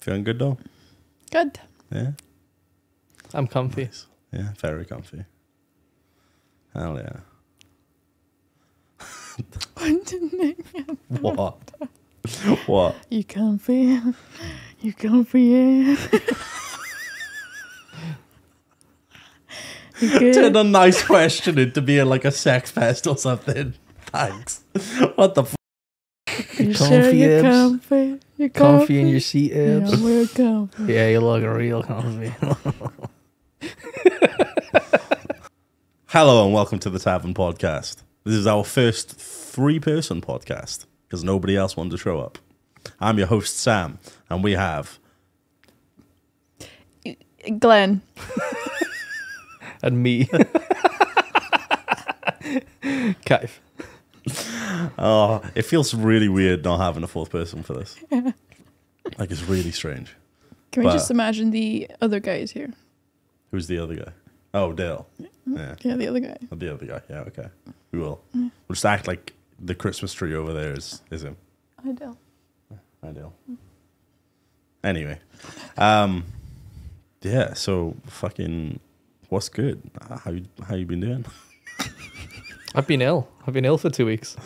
Feeling good though? Good. Yeah. I'm comfy. Nice. Yeah, very comfy. Hell yeah. What? What? You comfy? You comfy? Yeah. You good? Turn a nice question into being like a sex fest or something. Thanks. What the You comfy, sure you're Ebbz? comfy? You're Comfy in your seat, Ebbz? Yeah, we're comfy. Yeah, you're looking real comfy. Hello and welcome to the Tavern podcast. This is our first 3-person podcast because nobody else wanted to show up. I'm your host, Sam, and we have... Glenn. And me. Kaif. Oh, it feels really weird not having a 4th person for this. Yeah. Like, it's really strange. Can we But- just imagine the other guys here? Who's the other guy? Oh, Dale. Yeah. Yeah, the other guy. The other guy. Yeah, okay. We will. We'll just act like the Christmas tree over there is him. Hi, Dale. Hi, Dale. Anyway. Yeah, so fucking... What's good? How you been doing? I've been ill. I've been ill for 2 weeks.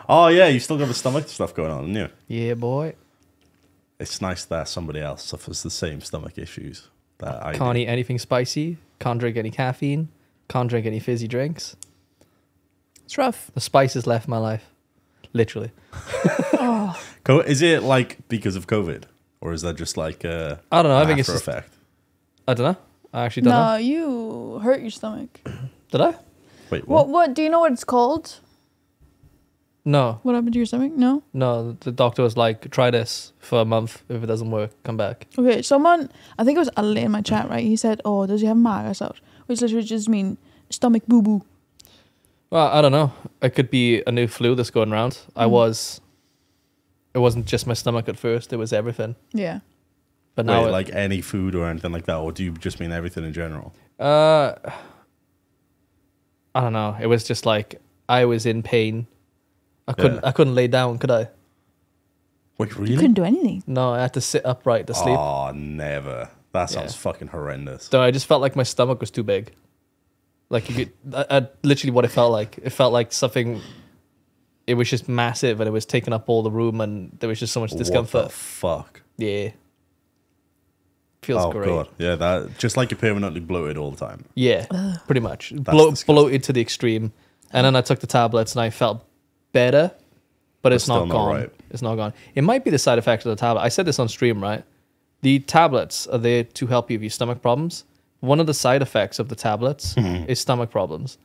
Oh, yeah, you still got the stomach stuff going on, haven't you? Yeah, boy. It's nice that somebody else suffers the same stomach issues that I Can't do. eat anything spicy. Can't drink any caffeine. Can't drink any fizzy drinks. It's rough. The spices left my life. Literally. Oh, Is it like because of COVID? Or is that just like a I don't know. I think it's after just... effect? I don't know. I actually don't no, know. you hurt your stomach. Did I? Wait, what? What? Do you know what it's called? No. What happened to your stomach? No? No. The doctor was like, try this for a month. If it doesn't work, come back. Okay, someone, I think it was Ali in my chat, right? He said, oh, does he have magasåt? Which literally just mean stomach boo-boo. Well, I don't know. It could be a new flu that's going around. It wasn't just my stomach at first. It was everything. Yeah. But now, Wait, like any food or anything like that? Or do you just mean everything in general? I don't know. It was just like I was in pain. I couldn't lay down, could I? Wait, really? You couldn't do anything. No, I had to sit upright to sleep. Oh, never. That sounds Yeah. fucking horrendous. So I just felt like my stomach was too big. Like you could, I literally what it felt like. It felt like something. It was just massive, and it was taking up all the room, and there was just so much discomfort. What the fuck? Yeah, feels great. God. Yeah, that just like you're permanently bloated all the time. Yeah, pretty much. disgusting. Bloated to the extreme, and then I took the tablets, and I felt better, but it's still not not gone. right. It's not gone. It might be the side effects of the tablet. I said this on stream, right? The tablets are there to help you with your stomach problems. One of the side effects of the tablets is stomach problems.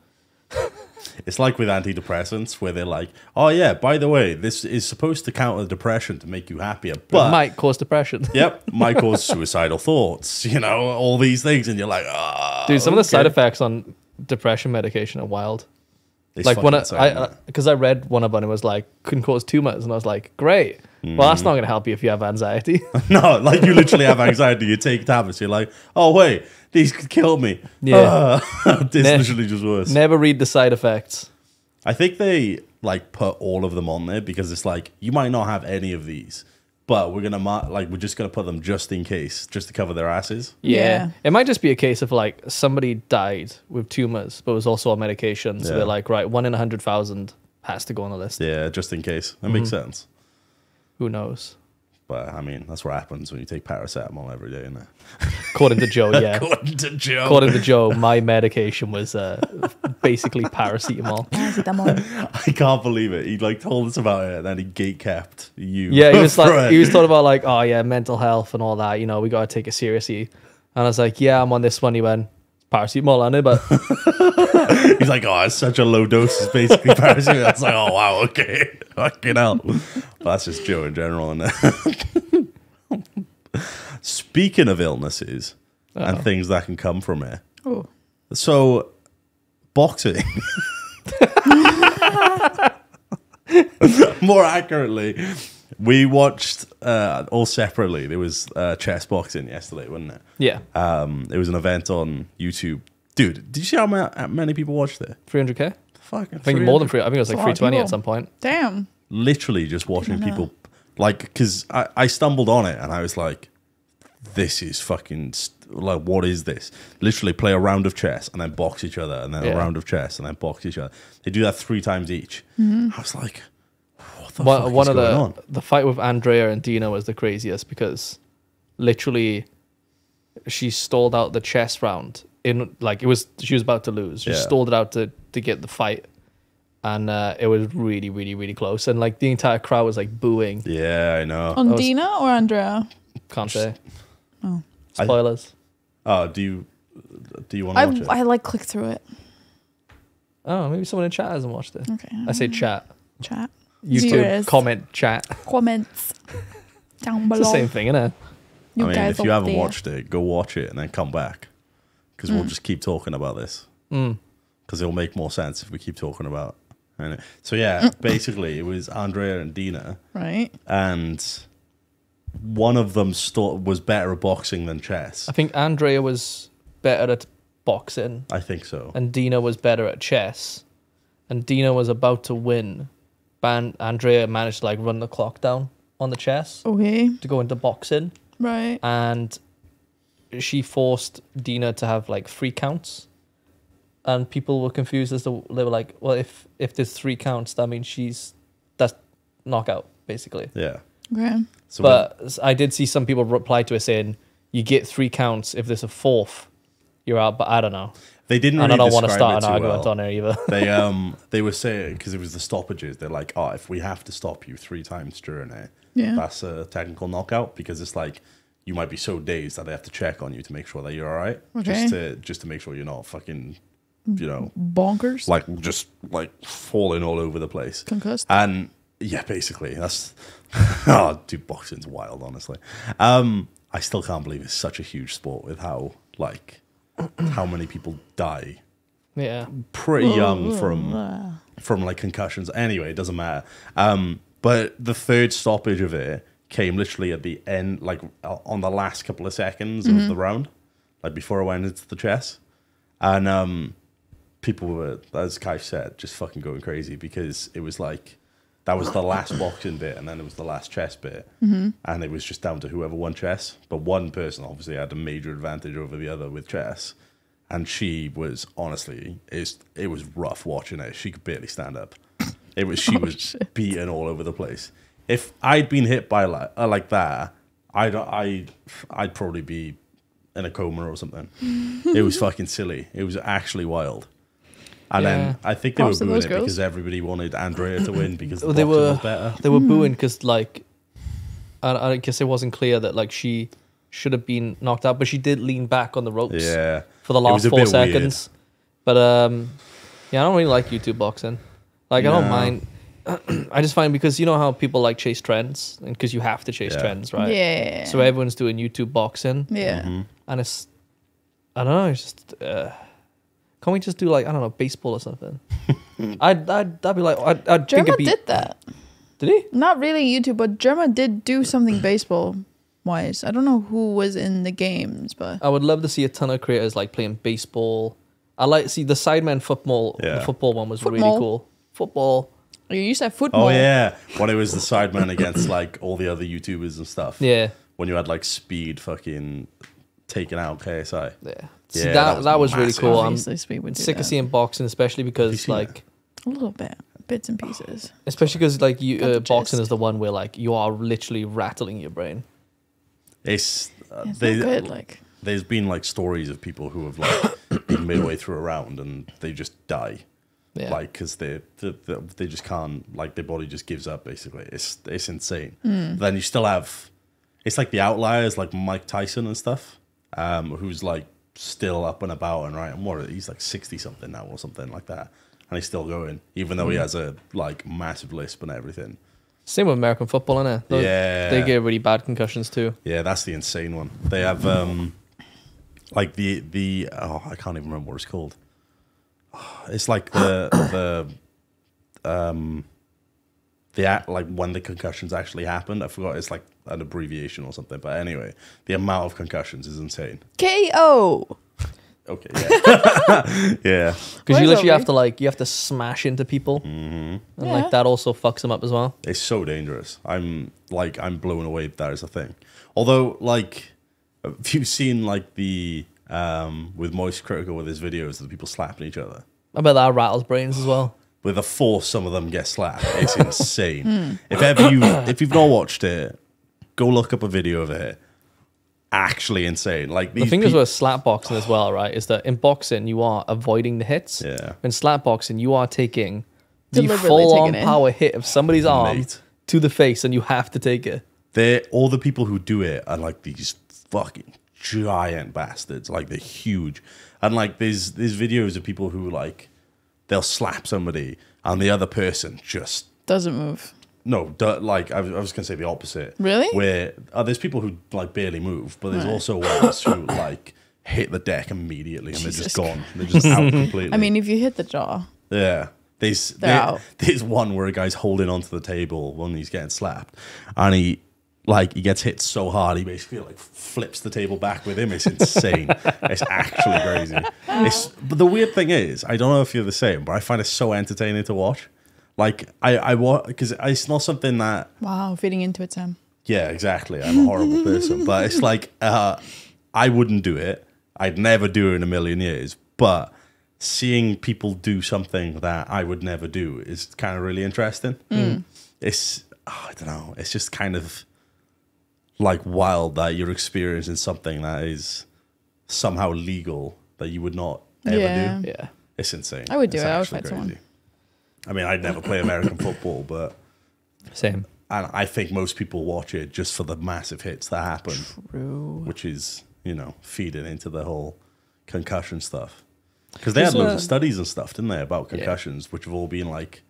It's like with antidepressants where they're like, oh yeah, by the way, this is supposed to counter depression to make you happier, But it but might cause depression. yep, might cause suicidal thoughts, you know, all these things, and you're like, Dude, some of the side effects on depression medication are wild. Like when because I read one of them, it was like couldn't cause tumors, and I was like, great. Well, that's not going to help you if you have anxiety. no, like you literally have anxiety, you take tablets, you're like, oh wait, these could kill me. Yeah. This literally just worse. Never read the side effects. I think they like put all of them on there because it's like you might not have any of these, but we're just gonna put them just in case, just to cover their asses. Yeah. It might just be a case of like somebody died with tumors, but was also on medication. So Yeah. they're like, right, 1 in 100,000 has to go on the list. Yeah, just in case. That makes sense. Who knows? But I mean, that's what happens when you take paracetamol every day, isn't it? According to Joe, yeah. According to Joe. According to Joe, my medication was basically paracetamol. I can't believe it. He like told us about it and then he gatekept you. Yeah, he was for like, it. he was talking about like, oh yeah, mental health and all that. You know, we got to take it seriously. And I was like, yeah, I'm on this one. He went, paracetamol, I know, but He's like, oh, it's such a low dose. It's basically paracetamol. It's like, oh wow, okay, fucking hell. But that's just Joe in general. And speaking of illnesses and things that can come from it, Oh. so boxing. More accurately, we watched all separately. There was chess boxing yesterday, wasn't it? yeah, It was an event on YouTube. Dude, did you see how many people watched it? 300k. Fucking I think more than 300. 3. I think it was like That's a lot of 320 at people. some point. Damn. Literally just watching Didn't know. people, like, because I stumbled on it and I was like, this is fucking like, what is this? Literally play a round of chess and then box each other, and then a round of chess and then box each other. They do that 3 times each. I was like, what the fuck is going on? The fight with Andrea and Dina was the craziest because literally she stalled out the chess round in like she was about to lose. She stalled it out to get the fight. And it was really, really, really close. And like the entire crowd was like booing. Yeah, I know. On Dina or Andrea? Can't say. Oh. Spoilers. Do you want to watch it? I like click through it. Oh, maybe someone in chat hasn't watched it. Okay. I say chat. Chat. YouTube, Viewers. comment, chat. Comments down below. It's the same thing, isn't it? You guys if you up haven't there. watched it, go watch it and then come back. Because we'll just keep talking about this. Because it'll make more sense if we keep talking about it. So yeah, basically it was Andrea and Dina. Right. And one of them was better at boxing than chess. I think Andrea was better at boxing. I think so. And Dina was better at chess. And Dina was about to win. But Andrea managed to like run the clock down on the chess Okay. to go into boxing. Right. And she forced Dina to have like 3 counts. And people were confused as to, they were like, well, if there's 3 counts, that means that's knockout, basically. Yeah. Okay. So But I did see some people reply to it saying, you get 3 counts. If there's a 4th, you're out. But I don't know. they didn't really And I don't want to describe start it an too argument well. on there either. They were saying, because it was the stoppages, they're like, oh, if we have to stop you 3 times during it, Yeah. that's a technical knockout, because it's like you might be so dazed that they have to check on you to make sure that you're all right. Okay. Just to make sure you're not fucking, you know, Bonkers. like just like falling all over the place. Concussed. And yeah, basically that's oh, dude, boxing's wild, honestly. I still can't believe it's such a huge sport with how many people die Yeah. pretty young from like concussions. Anyway, it doesn't matter. But the third stoppage of it came literally at the end, like on the last couple of seconds of the round, like before I went into the chess. And people were, as Kaif said, just fucking going crazy, because it was like, that was the last boxing bit, and then it was the last chess bit. And it was just down to whoever won chess. But one person obviously had a major advantage over the other with chess. And she was, honestly, it was rough watching it. She could barely stand up. She was beaten all over the place. If I'd been hit by like that, I'd probably be in a coma or something. It was fucking silly. It was actually wild. And then I think they were booing it because everybody wanted Andrea to win because the boxing was better. They were booing because like, I guess it wasn't clear that like she should have been knocked out, but she did lean back on the ropes for the last 4 seconds. Weird. But yeah, I don't really like YouTube boxing. Like, I don't mind. I just find, because you know how people like chase trends, and because you have to chase trends, right? Yeah. So everyone's doing YouTube boxing. Yeah. And it's, I don't know, it's just, can't we just do like, I don't know, baseball or something? I'd be like, I'd think Germa did that. Did he? Not really YouTube, but Germa did do something baseball wise. I don't know who was in the games, but I would love to see a ton of creators like playing baseball. I like see the Sidemen football. The football one was really cool. Football. You said football. Oh yeah, when it was the Sidemen against like all the other YouTubers and stuff. Yeah. When you had like Speed fucking taking out KSI. Yeah. See, that was really cool. I'm sick of seeing boxing, especially because like a little bit, bits and pieces. Especially because like boxing is the one where like you are literally rattling your brain. It's not good. Like, there's been like stories of people who have like been midway through a round and they just die. Yeah. Like, because they just can't, like, their body just gives up, basically. It's insane. Then you still have, it's like the outliers, like Mike Tyson and stuff, who's like still up and about, and right, and he's like 60-something now or something like that. And he's still going, even though he has a like massive lisp and everything. Same with American football, innit? They get really bad concussions too. Yeah, that's the insane one. They have like the I can't even remember what it's called. It's like the act, like when the concussions actually happened. I forgot. It's like an abbreviation or something. But anyway, the amount of concussions is insane. KO. Okay, yeah, yeah. Because you literally have to smash into people, and like that also fucks them up as well. It's so dangerous. I'm blown away that is a thing. Although, like, Have you seen like the with Moist Critical with his videos of the people slapping each other? I bet that rattles brains as well. With the force some of them get slapped, it's insane. If you've not watched it, go look up a video of it. Actually insane. Like the thing is with slap boxing as well, right? Is that in boxing you are avoiding the hits. Yeah. In slap boxing you are taking the full-on power hit of somebody's arm to the face, and you have to take it. All the people who do it are like these fucking giant bastards. Like they're huge, and like there's videos of people who like they'll slap somebody and the other person just doesn't move. No, like I was gonna say the opposite. Really? Where there's people who like barely move, but there's also ones who like hit the deck immediately and they're just gone. They're just out completely. I mean, if you hit the jaw, yeah. There's one where a guy's holding onto the table when he's getting slapped, and he gets hit so hard he basically like flips the table back with him. It's insane. It's actually crazy. But the weird thing is, I don't know if you're the same, but I find it so entertaining to watch. Like I watch because it's not something that feeding into it, Sam. Yeah, exactly. I'm a horrible person, but it's like I wouldn't do it. I'd never do it in a million years. But seeing people do something that I would never do is kind of really interesting. It's I don't know. It's just kind of like wild that you're experiencing something that is somehow legal that you would not ever do. Yeah, it's insane. I would do it. I would actually fight someone. I mean, I'd never play American football, but same. And I think most people watch it just for the massive hits that happen. True. Which is, feeding into the whole concussion stuff. Because they had loads of studies and stuff, didn't they, about concussions, which have all been like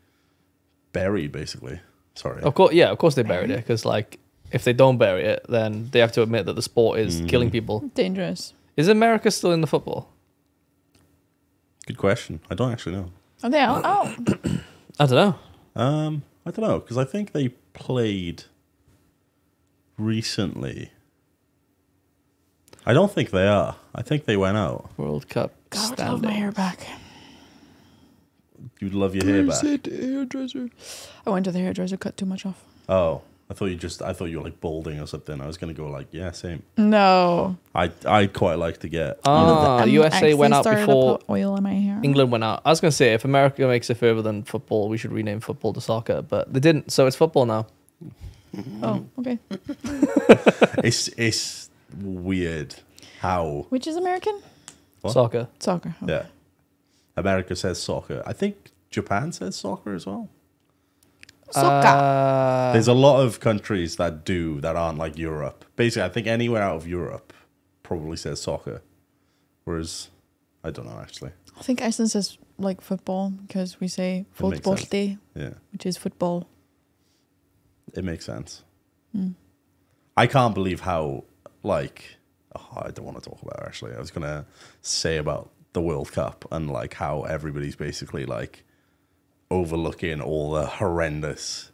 buried, basically. Sorry. Of course they buried it, because like if they don't bury it, then they have to admit that the sport is killing people. Dangerous. Is America still in the football? Good question. I don't actually know. Are they out? I don't know. I don't know, because I think they played recently. I don't think they are. I think they went out. World Cup. God, I love my hair back. You'd love your hair back. Hairdresser. I went to the hairdresser, cut too much off. Oh, I thought you were like balding or something. I was gonna go like, yeah, same. No. I'd quite like to get. USA went out before oil in my hair. England went out. I was gonna say if America makes it further than football, we should rename football to soccer, but they didn't. So it's football now. Oh, okay. It's weird how. Which is American? What? Soccer. Soccer. Okay. Yeah. America says soccer. I think Japan says soccer as well. Soccer. There's a lot of countries that aren't like Europe. Basically, I think anywhere out of Europe probably says soccer. Whereas, I don't know actually. I think Iceland says like football because we say fotbolti, which is football. It makes sense. I can't believe how I don't want to talk about it, actually. I was going to say about the World Cup and like how everybody's basically like overlooking all the horrendous.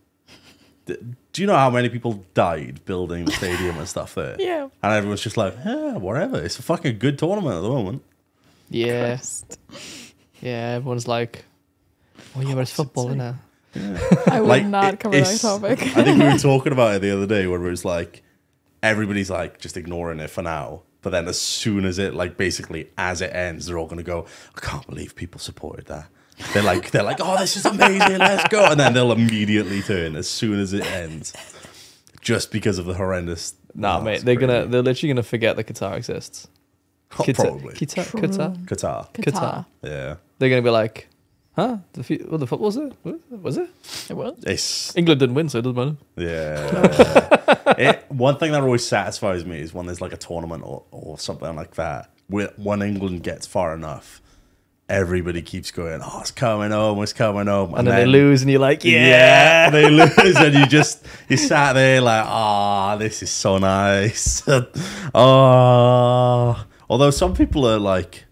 Do you know how many people died building the stadium and stuff there? Yeah. And everyone's just like, yeah, whatever. It's a fucking good tournament at the moment. Yeah. Christ. Yeah, everyone's like, oh yeah, but it's football, isn't it? Yeah. I would not cover that topic. I think we were talking about it the other day where it was like, everybody's like just ignoring it for now. But then as soon as it, like basically as it ends, they're all going to go, I can't believe people supported that. They're like, oh, this is amazing, let's go. And then they'll immediately turn as soon as it ends. Just because of the horrendous. Nah, mate, they're literally gonna forget that Qatar exists. Probably. Qatar. Yeah. They're gonna be like, huh? The football was it? Was it? It was. England didn't win, so it doesn't matter. Yeah. One thing that always satisfies me is when there's like a tournament or something like that. When England gets far enough, everybody keeps going, oh, it's coming home. And then they lose and you're like, yeah. They lose and you sat there like, this is so nice. Although some people are like,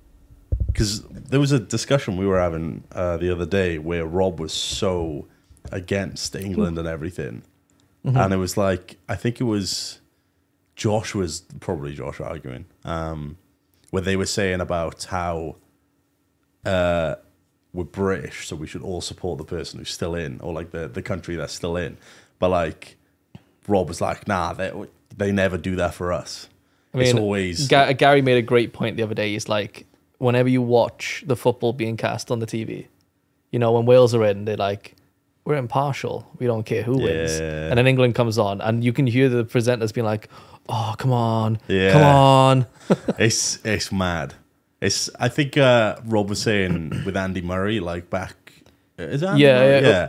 because there was a discussion we were having the other day where Rob was so against England and everything. Mm-hmm. And it was like, I think it was Josh arguing, where they were saying about how we're British, so we should all support the person who's still in, or like the country that's still in. But like Rob was like, nah, they never do that for us. I mean, it's always... Gary made a great point the other day. He's like, whenever you watch the football being cast on the TV, you know, when Wales are in, they're like, we're impartial. We don't care who wins. And then England comes on, and you can hear the presenters being like, oh, come on. Yeah. Come on. It's mad. I think Rob was saying with Andy Murray, like back... Is that yeah.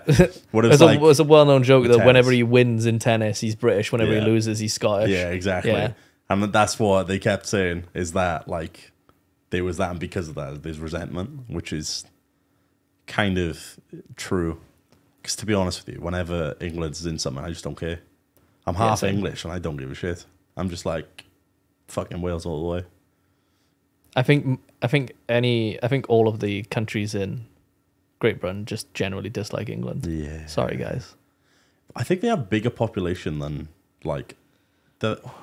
What it was a well-known joke that whenever he wins in tennis, he's British. Whenever he loses, he's Scottish. Yeah, exactly. Yeah. And that's what they kept saying, is that, like, there was that, and because of that, there's resentment, which is kind of true. Because to be honest with you, whenever England's in something, I just don't care. I'm half English, and I don't give a shit. I'm just like, fucking Wales all the way. I think all of the countries in Great Britain just generally dislike England. Yeah. Sorry, guys. I think they have bigger population than, like,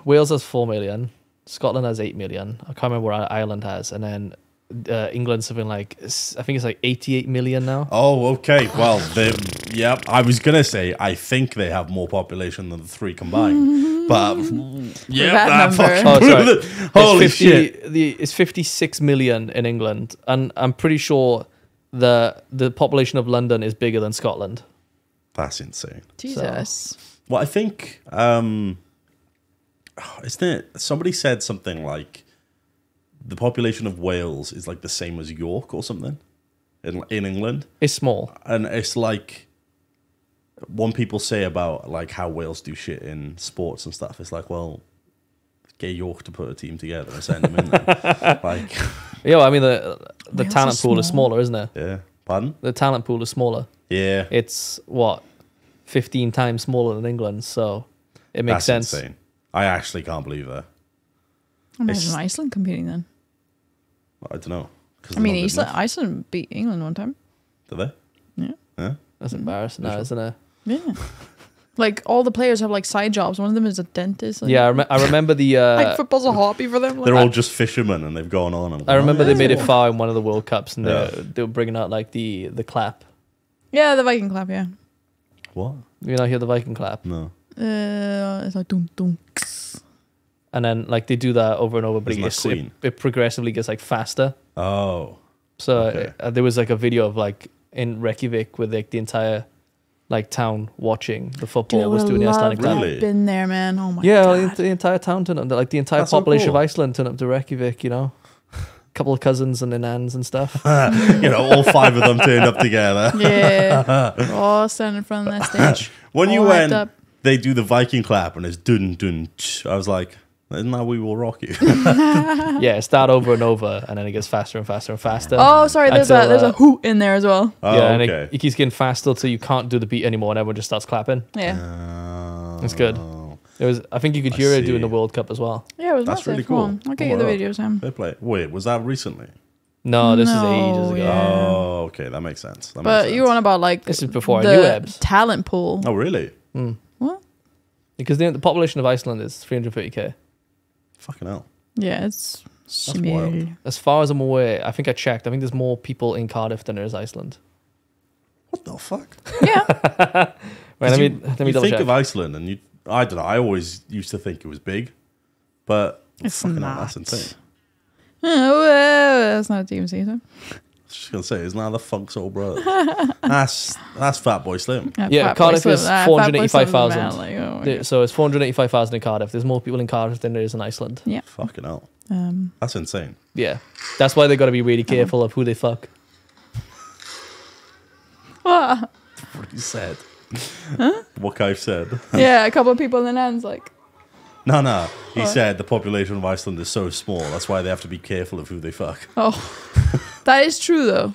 Wales has 4 million. Scotland has 8 million. I can't remember what Ireland has. And then England's something like, I think it's like 88 million now. Oh, okay. Well, yeah, I was going to say, I think they have more population than the three combined. But, yeah, that fucking... Oh, sorry. Holy shit. It's 56 million in England. And I'm pretty sure the population of London is bigger than Scotland. That's insane. Jesus. So, well, I think... isn't it? Somebody said something like the population of Wales is like the same as York or something in England. It's small, and it's like when people say about like how Wales do shit in sports and stuff. It's like, well, get York to put a team together and send them in there. Like, yeah, I mean the talent pool is smaller, isn't it? Yeah, pardon? The talent pool is smaller. Yeah, it's 15 times smaller than England, so it makes sense. Insane. I actually can't believe that. Imagine Iceland competing then. I don't know. I mean, Iceland beat England one time. Did they? Yeah. That's embarrassing now, isn't it? Yeah. Like, all the players have, like, side jobs. One of them is a dentist. Yeah, I remember the... like, football's a hobby for them. Like, they're all just fishermen, and they've gone on. I remember they made it far in one of the World Cups, and they were bringing out, like, the clap. Yeah, the Viking clap, yeah. What? You not hear the Viking clap? No. It's like dum dum. And then like they do that over and over, but it progressively gets like faster. Oh. So there was like a video of like in Reykjavik with like the entire like town watching the football was doing the Icelandic clap. Really? Been there, man. Oh my god. Yeah, the entire town turned up. Like the entire population of Iceland turned up to Reykjavik. You know, a couple of cousins and their nans and stuff. You know, all 5 of them turned up together. Yeah. All standing in front of that stage. When you went. They do the Viking clap and it's dun dun. I was like, isn't that We Will Rock You? Yeah, start over and over, and then it gets faster and faster and faster. Oh, sorry, there's a hoot in there as well. Oh, yeah, and it keeps getting faster till you can't do the beat anymore, and everyone just starts clapping. Yeah, it's good. It was. I think you could hear it doing the World Cup as well. Yeah, it was. That's really cool. I'll get you the videos, Sam. Wait, was that recently? No, this is ages ago. Yeah. Oh, okay, that makes sense. But you were on about like this is before I knew Ebbz. Talent pool. Oh, really? What? Because the population of Iceland is 330k. Fucking hell. Yeah, it's wild. As far as I'm aware, I think I checked. I think there's more people in Cardiff than there is Iceland. What the fuck? Yeah. Right, let me double think check. of Iceland and I don't know, I always used to think it was big. But it's fucking not. Hell, that's insane. Oh, that's not a DMC, so. I was just going to say, isn't that the Funk Soul Brothers? that's Fatboy Slim. Yeah, Cardiff is 485,000. Oh, so it's 485,000 in Cardiff. There's more people in Cardiff than there is in Iceland. Yeah. Fucking hell. That's insane. Yeah. That's why they got to be really careful of who they fuck. What? What he said. Huh? What Kaif said. Yeah, a couple of people in the ends, like. No. He said the population of Iceland is so small. That's why they have to be careful of who they fuck. Oh, that is true though.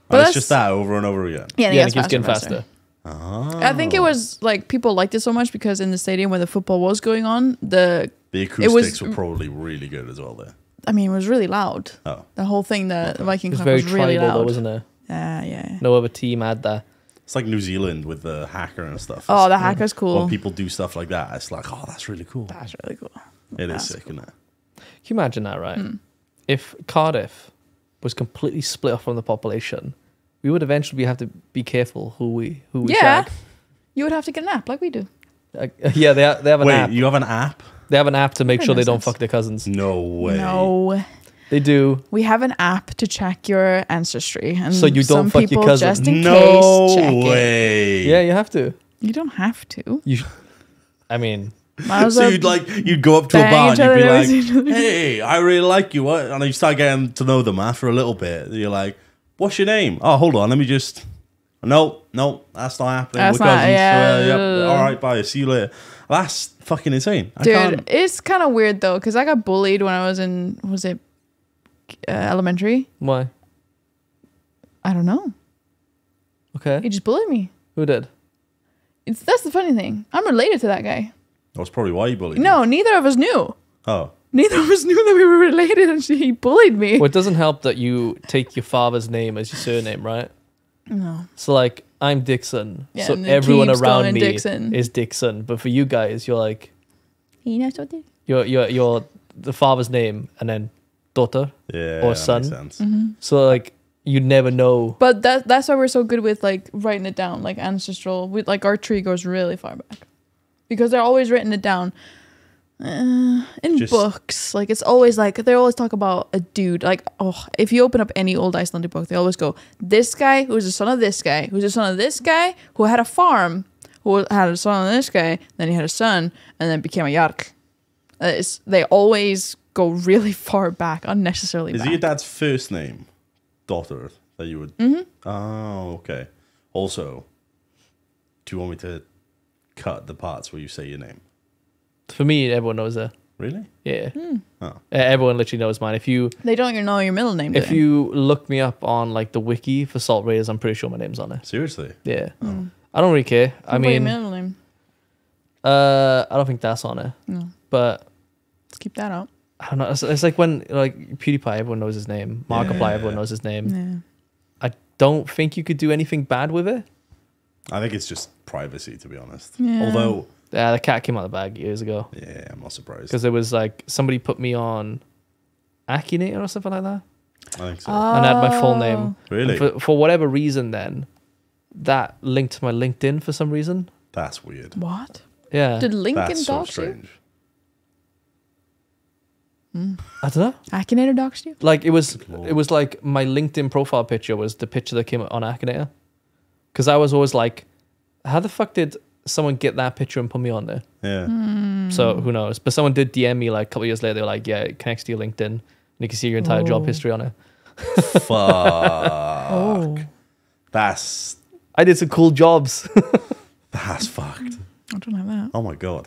But it's just that over and over again. Yeah, it keeps getting faster. Oh. I think it was like people liked it so much because in the stadium where the football was going on, the acoustics were probably really good as well there. I mean, it was really loud. Oh. The whole thing, the Viking clap was really tribal loud. though, wasn't it? Yeah. No other team had that. It's like New Zealand with the hacker and stuff. Oh, the hacker's cool. When people do stuff like that, it's like, oh, that's really cool. That's really cool. It is sick, isn't it? Can you imagine that, right? If Cardiff was completely split off from the population, we would eventually have to be careful who we shag. You would have to get an app like we do. Yeah, they have an app. Wait, you have an app? They have an app to make sure they don't fuck their cousins. No way. No. They do. We have an app to check your ancestry. And so you don't fuck your cousin. Just in no case, check way. Yeah, you have to. You don't have to. I mean... So you'd go up to a bar and you'd be like, hey, I really like you. What? And you start getting to know them after a little bit. You're like, what's your name? Oh, hold on. Let me just... No, that's not happening. That's We're not, cousins. yeah. Yep. All right, bye. See you later. That's fucking insane. Dude, it's kind of weird though, because I got bullied when I was in, was it elementary? Why? I don't know. Okay. He just bullied me. Who did? That's the funny thing. I'm related to that guy. That's probably why you bullied No, me. neither of us knew. Oh. Neither of us knew that we were related, and he bullied me. Well, it doesn't help that you take your father's name as your surname, right? No. So like, I'm Dixon. Yeah, So and it everyone keeps around going me Dixon. is Dixon. But for you guys, you're like, You're the father's name and then daughter Yeah. or that son. makes sense. So like, you never know. But that's why we're so good with like writing it down, like ancestral. With like our tree goes really far back, because they're always written it down in books. Like it's always like they always talk about a dude. Like if you open up any old Icelandic book, they always go this guy who's the son of this guy, who's the son of this guy who had a farm, who had a son of this guy, then he had a son, and then became a jarl. They always go really far back, unnecessarily. Is back. it your dad's first name? Daughter that you would. Mm-hmm. Oh, okay. Also, do you want me to cut the parts where you say your name? For me, everyone knows that. Really? Yeah. Oh. Everyone literally knows mine. They don't even know your middle name. If you look me up on like the wiki for Salt Raiders, I'm pretty sure my name's on it. Seriously? Yeah. I don't really care. I mean, your middle name. I don't think that's on it. No. But Let's keep that out. I don't know. It's like when like PewDiePie, everyone knows his name. Markiplier, everyone knows his name. Yeah. I don't think you could do anything bad with it. I think it's just privacy, to be honest. Yeah. Although, The cat came out of the bag years ago. yeah, I'm not surprised. Because it was like somebody put me on Akinator or something like that. I think so. And I had my full name. Really? For whatever reason then, that linked to my LinkedIn for some reason. That's weird. What? Yeah. Did Lincoln That's so dox you? strange. I don't know. Akinator doxed you? Like it was Lord. like my LinkedIn profile picture was the picture that came on Akinator. Because I was always like, how the fuck did someone get that picture and put me on there? Yeah. So who knows? But someone did DM me like a couple years later. They were like, yeah, it connects to your LinkedIn. And you can see your entire job history on it. Fuck. Oh. That's I did some cool jobs. fucked. I don't have that. Oh my god.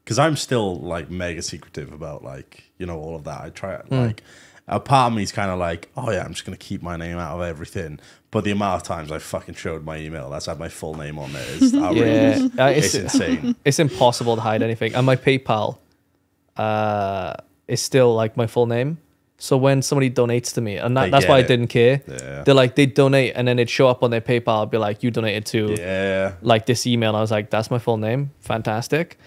Because I'm still like mega secretive about like, you know, all of that. I try like a part of me is kind of like, oh yeah, I'm just gonna keep my name out of everything. But the amount of times I fucking showed my email that's had my full name on there is outrageous. Yeah. It's insane. It's impossible to hide anything. And my PayPal is still like my full name. So when somebody donates to me, and that's why I didn't care. Yeah. They're like, they donate and then it'd show up on their PayPal, be like, you donated to like this email. And I was like, that's my full name. Fantastic.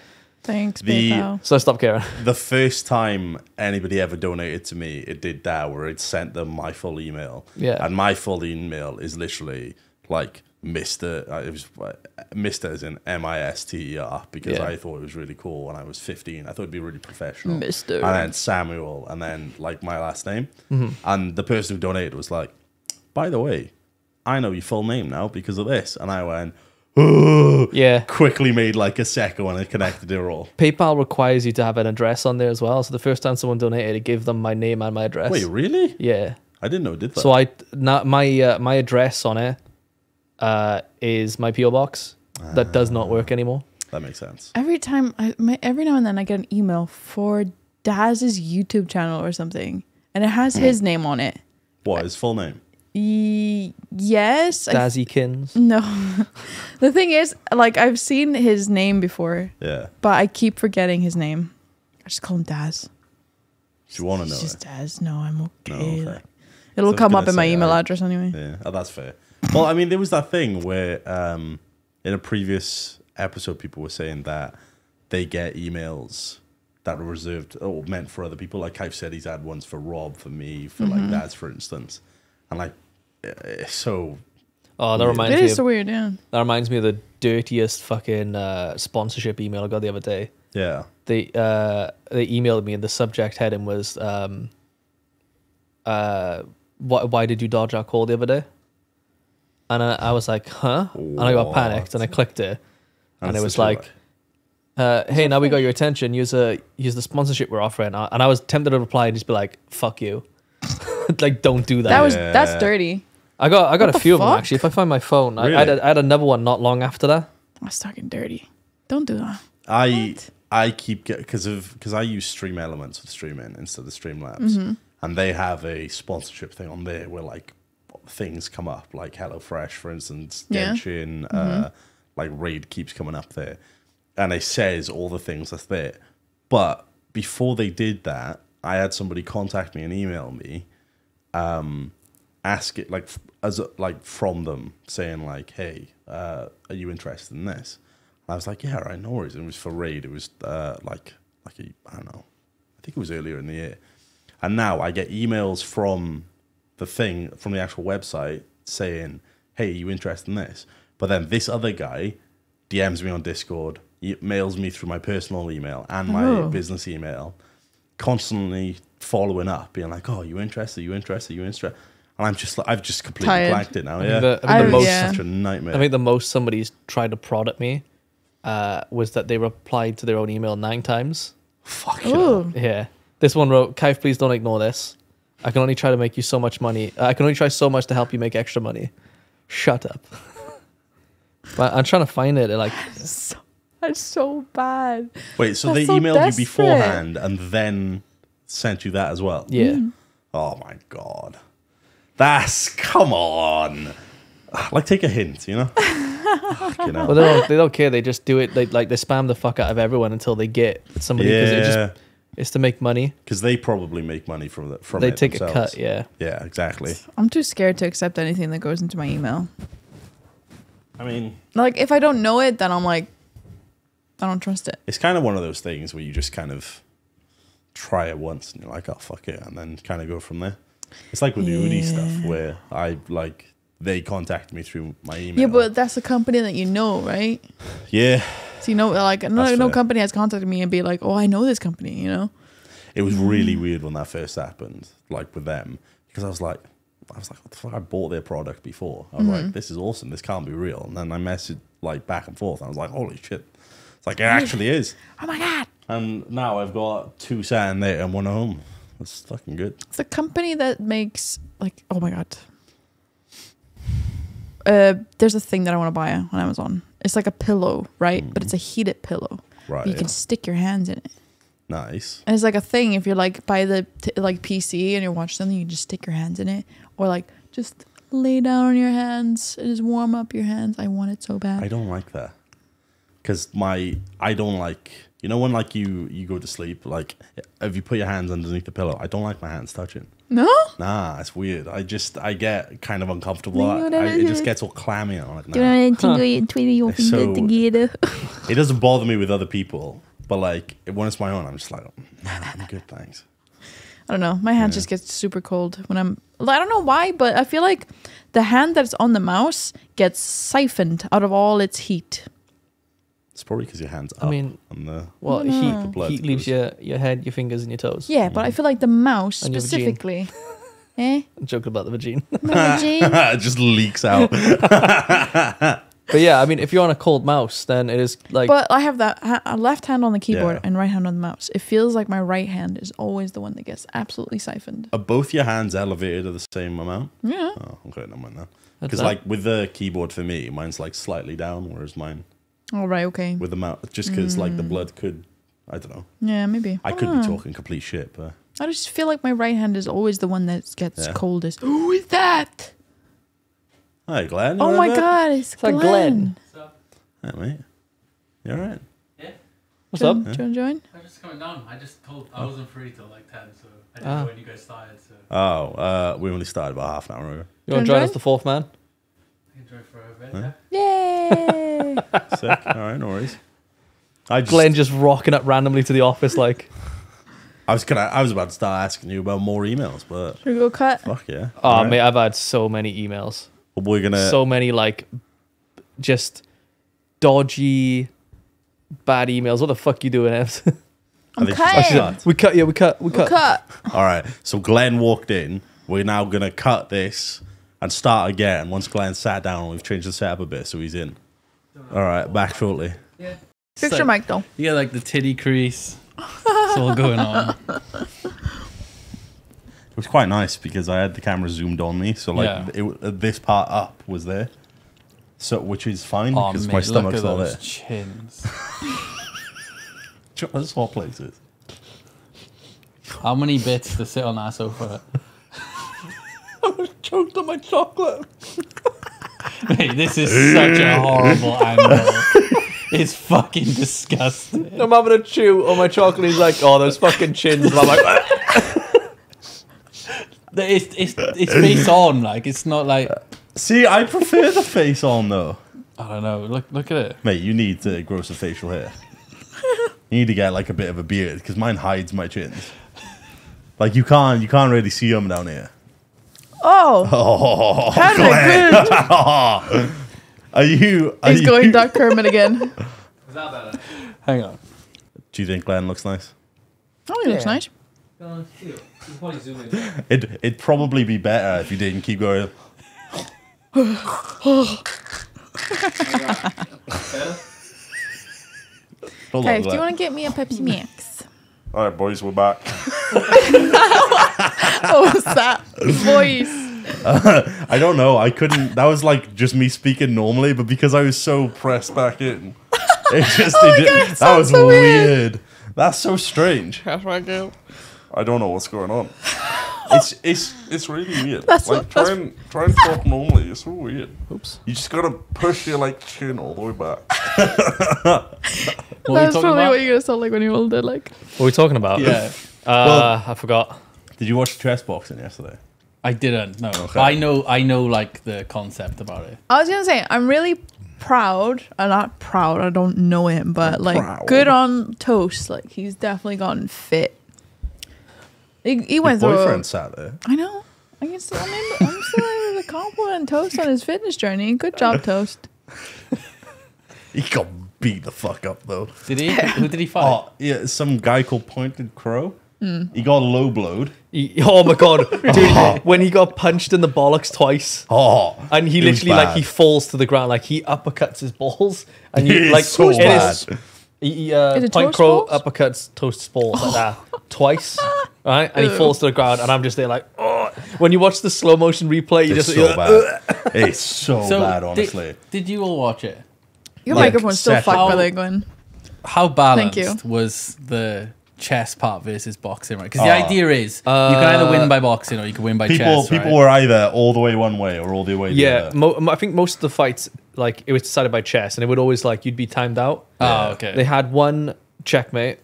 Thanks, PayPal. So I stopped caring. The first time anybody ever donated to me, it did that where it sent them my full email. Yeah. And my full email is literally like Mr. It was Mr. as in MISTER because I thought it was really cool when I was 15. I thought it'd be really professional. Mr. And then Samuel and then like my last name. And the person who donated was like, by the way, I know your full name now because of this. And I went, Yeah. quickly made like a second and it connected it all. PayPal requires you to have an address on there as well. So the first time someone donated, it gave them my name and my address. Wait, really? Yeah. I didn't know it did that. So my address on it is my PO box that does not work anymore. That makes sense. Every time, every now and then I get an email for Daz's YouTube channel or something, and it has his name on it. What, his full name? Yes. Dazzykins. No. The thing is, like, I've seen his name before. Yeah. But I keep forgetting his name. I just call him Daz. Do you want to know It's just it? Daz. No, I'm okay. No, okay. Like, it'll So I was come gonna up in my say, email address anyway. Yeah, oh, that's fair. Well, I mean, there was that thing where in a previous episode, people were saying that they get emails that are reserved or meant for other people. Like Kaif said, he's had ones for Rob, for me, for like Daz, for instance. And like, it's so... Oh, that weird. reminds It me is of, so weird, yeah. that reminds me of the dirtiest fucking sponsorship email I got the other day. Yeah. They emailed me and the subject heading was why did you dodge our call the other day? And I was like, huh? And I got panicked and I clicked it, and it was like, hey, now we got your attention. Use the sponsorship we're offering. And I was tempted to reply and just be like, fuck you. Like, don't do that. That's dirty. I got a few of them actually. If I find my phone, Really? I had another one not long after that. That's talking dirty. Don't do that. I keep because I use Stream Elements for streaming instead of Streamlabs, and they have a sponsorship thing on there where like things come up, like HelloFresh, for instance, Genshin, like Raid keeps coming up there, and it says all the things that's there. But before they did that, I had somebody contact me and email me, ask it like from them saying like, hey, are you interested in this? And I was like, yeah, right, no worries. And it was for Raid. It was I don't know, I think it was earlier in the year. And now I get emails from the actual website saying, hey, are you interested in this? But then this other guy DMs me on Discord, mails me through my personal email and my business email, constantly following up, being like, oh, you interested? You interested? You interested? And I'm just like, I've just completely blanked it now. Such a nightmare. I think the most somebody's tried to prod at me was that they replied to their own email 9 times. Fuck you. Yeah. This one wrote, Kaif, please don't ignore this. I can only try to make you so much money. I can only try so much to help you make extra money. Shut up. But I'm trying to find it. Like, that's so bad. Wait, so they emailed you beforehand and then sent you that as well? Yeah. Oh my God. Come on. Like, take a hint, you know? You know? Well, they don't care. They just do it. They spam the fuck out of everyone until they get somebody. Yeah. It's to make money. Because they probably make money from it. They take themselves. a cut, yeah. Yeah, exactly. I'm too scared to accept anything that goes into my email. I mean, like, if I don't know it, then I'm like, I don't trust it. It's kind of one of those things where you just kind of try it once and you're like, oh, fuck it, and then kind of go from there. It's like with the Udi stuff where they contacted me through my email. Yeah, but that's a company that you know, right? Yeah. So, no company has contacted me and be like, oh, I know this company, you know? It was really weird when that first happened, like with them, because I was like, what the fuck? I bought their product before. I was like, this is awesome. This can't be real. And then I messaged like back and forth. And I was like, holy shit. It's like, it actually is. Oh my God. And now I've got 2 sat in there and 1 at home. That's fucking good. It's a company that makes like, oh my God. There's a thing that I want to buy on Amazon. It's like a pillow, right? But it's a heated pillow. Right. But you can stick your hands in it. Nice. And it's like a thing. If you're like by the PC and you're watching something, you just stick your hands in it, or like just lay down on your hands and just warm up your hands. I want it so bad. I don't like that because I don't like, you know, when like you go to sleep, like if you put your hands underneath the pillow, I don't like my hands touching. No? Nah, it's weird. I get kind of uncomfortable. It just gets all clammy. I'm like, nah. It doesn't bother me with other people, but like when it's my own, I'm just like, nah, I'm good, thanks. I don't know. My hand just gets super cold when I don't know why, but I feel like the hand that's on the mouse gets siphoned out of all its heat. It's probably because your hand's up. I mean, heat leaves your head, your fingers, and your toes. Yeah, but I feel like the mouse specifically. I'm joking about the vagina. It just leaks out. But yeah, I mean, if you're on a cold mouse, then it is like... But I have that left hand on the keyboard and right hand on the mouse. It feels like my right hand is always the one that gets absolutely siphoned. Are both your hands elevated at the same amount? Yeah. Oh, okay, never mind that. Because like with the keyboard for me, mine's like slightly down, whereas mine... Oh, right, okay. With the mouse, just because like the blood could... I don't know. Yeah, maybe. I could be talking complete shit, but... I just feel like my right hand is always the one that gets coldest. Who is that? Hi, Glenn. Oh my God, it's Glenn. Glenn. What's up? Hey, mate. You all right? Yeah. What's up? Do you want to join? I was just coming down. I wasn't free till like 10, so I didn't know when you guys started. So Oh, we only started about half an hour ago. You want to join us, the fourth man? I can join for a bit. Yay! Sick. All right, no worries. Glenn just rocking up randomly to the office like... I was about to start asking you about more emails, but... Should we go cut? Fuck yeah. Oh, mate, I've had so many emails. We're gonna... So many, like, just dodgy bad emails. What the fuck you doing, Ebbz? I'm cutting. We cut. Yeah, we cut. All right. So Glenn walked in. We're now gonna cut this and start again. Once Glenn sat down, we've changed the setup a bit, so he's in. All right, back shortly. Yeah. Fix your mic though. You got like the titty crease. It's all going on. It was quite nice because I had the camera zoomed on me, so like this part up was there, so which is fine because my stomach's not there. Chins. Let's swap places. How many bits to sit on that sofa? I was choked on my chocolate. Mate, this is such a horrible angle. It's fucking disgusting. I'm having a chew on my chocolate. He's like, "Oh, those fucking chins." And I'm like, it's face on, like it's not like. See, I prefer the face on though. I don't know. Look at it, mate. You need to grow some facial hair. You need to get like a bit of a beard because mine hides my chins. Like you can't really see them down here. Oh, Glenn. Are you? He's going Duck Kermit again. Is that better? Hang on. Do you think Glenn looks nice? Oh, he looks nice. It'd probably be better if you didn't keep going. Okay, do you want to get me a Pepsi Max? All right, boys, we're back. What was that voice? I don't know. I couldn't. That was like just me speaking normally, but because I was so pressed back in, it just that was so weird. That's so strange. That's what I do. I don't know what's going on. It's really weird. Try and talk normally. It's so weird. Oops. You just gotta push your like chin all the way back. That's probably what you're gonna sound like when you're older. Like. What are we talking about? Yeah. I forgot. Did you watch chess boxing yesterday? I didn't. No. Okay. I know like the concept about it. I was gonna say I'm really proud. I'm not proud. I don't know him, but good on Toast. Like he's definitely gotten fit. He went through. Boyfriend sat there. I know. I'm still able to compliment Toast on his fitness journey. Good job, Toast. He got beat the fuck up though. Did he? Who did he fight? Oh yeah, some guy called Pointed Crow. He got low blowed. Oh my god, dude! When he got punched in the bollocks twice, and he literally like he falls to the ground, like he uppercuts his balls, and you like so bad. Point Crow uppercuts Toast's balls like that twice, right? And he falls to the ground, and I'm just there like, oh. When you watch the slow motion replay, you It's just so bad. It's so bad, honestly. Did you all watch it? Your microphone's still fucked by the Glenn. How balanced was the chess part versus boxing, right? Because the idea is you can either win by boxing or you can win by chess. People were either all the way one way or all the way the other. I think most of the fights, like it was decided by chess, and it would always like you'd be timed out. Oh, okay. They had one checkmate.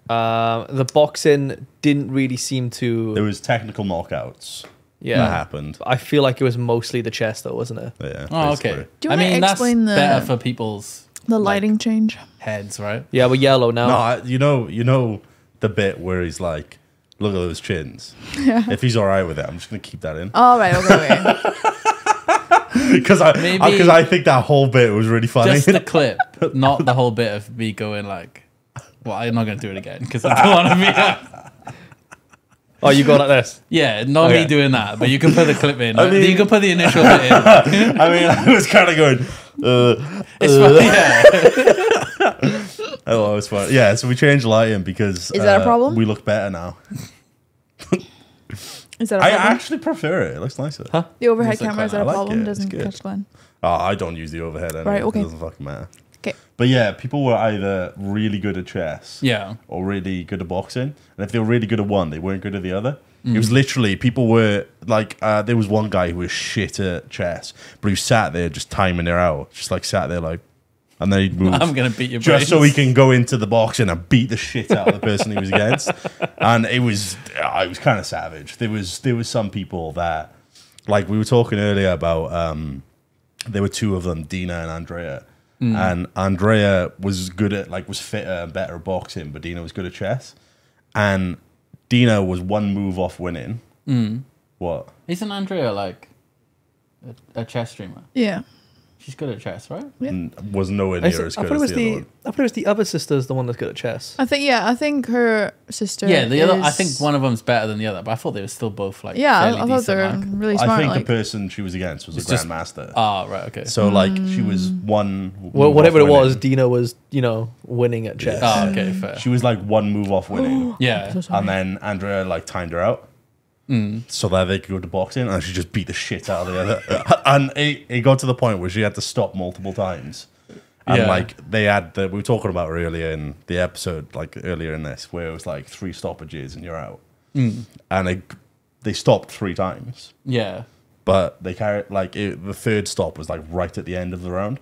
The boxing didn't really seem to. There was technical knockouts. Yeah, that happened. I feel like it was mostly the chess, though, wasn't it? Yeah. Oh, okay. Do you want to explain better for people's lighting change heads, right? Yeah, we're yellow now. No, you know the bit where he's like, "Look at those chins." Yeah. If he's all right with it, I'm just gonna keep that in. Oh right, okay. Because I think that whole bit was really funny. Just the clip, not the whole bit of me going like, "Well, I'm not gonna do it again because I don't want to be." Oh, you go like this? Yeah, not me doing that, but you can put the clip in. You can put the initial bit in. I mean, I was kind of going. It's funny, yeah. Oh, it was fun. Yeah, so we changed lighting because is that a problem? We look better now. Is that a problem? I actually prefer it. It looks nicer. Huh? The overhead camera, is that a like problem? it. Doesn't catch Glenn. Oh, I don't use the overhead anyway. Right, okay. It doesn't fucking matter. Okay. But yeah, people were either really good at chess, or really good at boxing. And if they were really good at one, they weren't good at the other. It was literally people were like, there was one guy who was shit at chess, but he sat there just timing it out, just like sat there like, and then he'd move. I'm gonna beat your just brains. so he can go into the boxing and beat the shit out of the person he was against. And it was kind of savage. There was some people that, like we were talking earlier about, there were two of them, Dina and Andrea. And Andrea was good at was fitter and better at boxing, but Dina was good at chess. And Dina was one move off winning. What? Isn't Andrea like a chess streamer? Yeah. She's good at chess, right? Yeah. Was nowhere near as good as the other one. I thought it was the other sister's the one that's good at chess. I think her sister. Yeah, the other. I think one of them's better than the other, but I thought they were still both like. Yeah, fairly I thought they were decent, really smart. I think like, the person she was against was a grandmaster. Right, okay. So like she was one. Well, whatever it was, winning. Dina was winning at chess. Oh, okay, fair. She was like one move off winning. Yeah. So sorry. And then Andrea like timed her out. So that they could go to boxing, and she just beat the shit out of the other. And it got to the point where she had to stop multiple times. And like they had we were talking about earlier in the episode, like earlier in this, where it was like 3 stoppages and you're out. And they stopped 3 times. Yeah. But they carried the third stop was like right at the end of the round.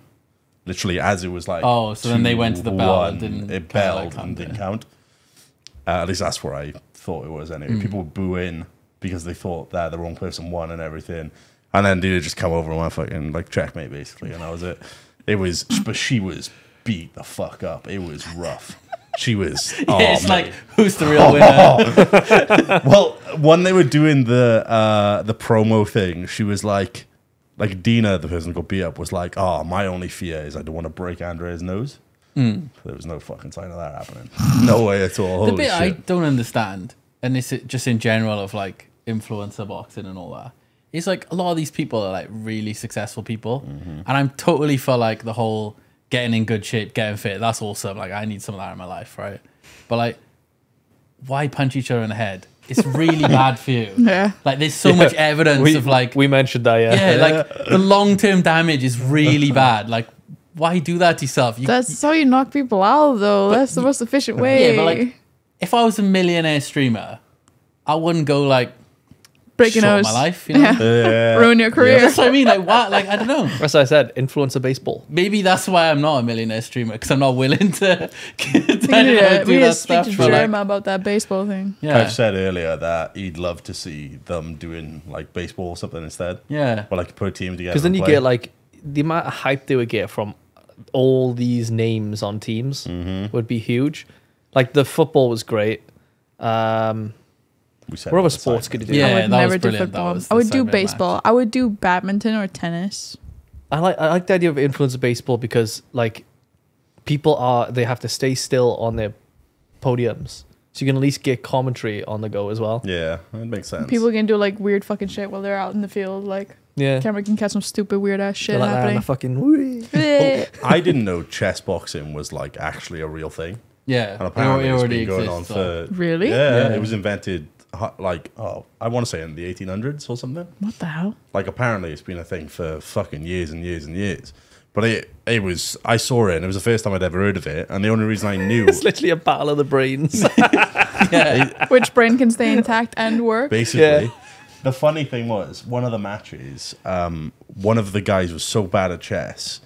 Literally as it was like so then they went to the bell and it belled and didn't count. At least that's where I thought it was anyway. People would boo in because they thought that the wrong person won and everything. And then Dina just come over and went fucking like checkmate basically, and that was it. It was, but she was beat the fuck up. It was rough. She was. It's like, who's the real winner? Well, when they were doing the promo thing, she was like Dina, the person who got beat up, was like, my only fear is I don't want to break Andrea's nose. There was no fucking sign of that happening. No way at all. The bit I don't understand, and it's just in general of like influencer boxing and all that, it's like a lot of these people are like really successful people, and I'm totally for like the whole getting in good shape, getting fit. That's awesome. Like I need some of that in my life, right? But like, why punch each other in the head? It's really bad for you. Yeah. Like there's so much evidence of like we mentioned that. Yeah, like the long-term damage is really bad. Like why do that to yourself? That's how you knock people out, though. That's the most efficient way. Yeah, but like, if I was a millionaire streamer, I wouldn't go like break your nose, my life, you know, ruin your career. That's what I mean. Like, what? Like, I don't know. As I said, influencer baseball. Maybe that's why I'm not a millionaire streamer, because I'm not willing to. We need to speak to Jeremy about that baseball thing. Yeah, I've said earlier that he'd love to see them doing like baseball or something instead. Yeah, but like put a team together. Because then you get like the amount of hype they would get from all these names on teams would be huge. Like the football was great. What other sports could you do? Yeah, I would never do brilliant. football. I would do baseball. I would do badminton or tennis. I like the idea of influencer baseball because like people they have to stay still on their podiums, so you can at least get commentary on the go as well. Yeah, that makes sense. People can do like weird fucking shit while they're out in the field. Like camera can catch some stupid weird ass shit like happening. I didn't know chess boxing was like actually a real thing. Yeah, and apparently it's been going on for really. Yeah, it was invented like I want to say in the 1800s or something. What the hell? Like apparently it's been a thing for fucking years and years and years. But it was, I saw it and it was the first time I'd ever heard of it, and the only reason I knew it's literally a battle of the brains. Which brain can stay intact and work? Basically. The funny thing was, one of the matches, one of the guys was so bad at chess,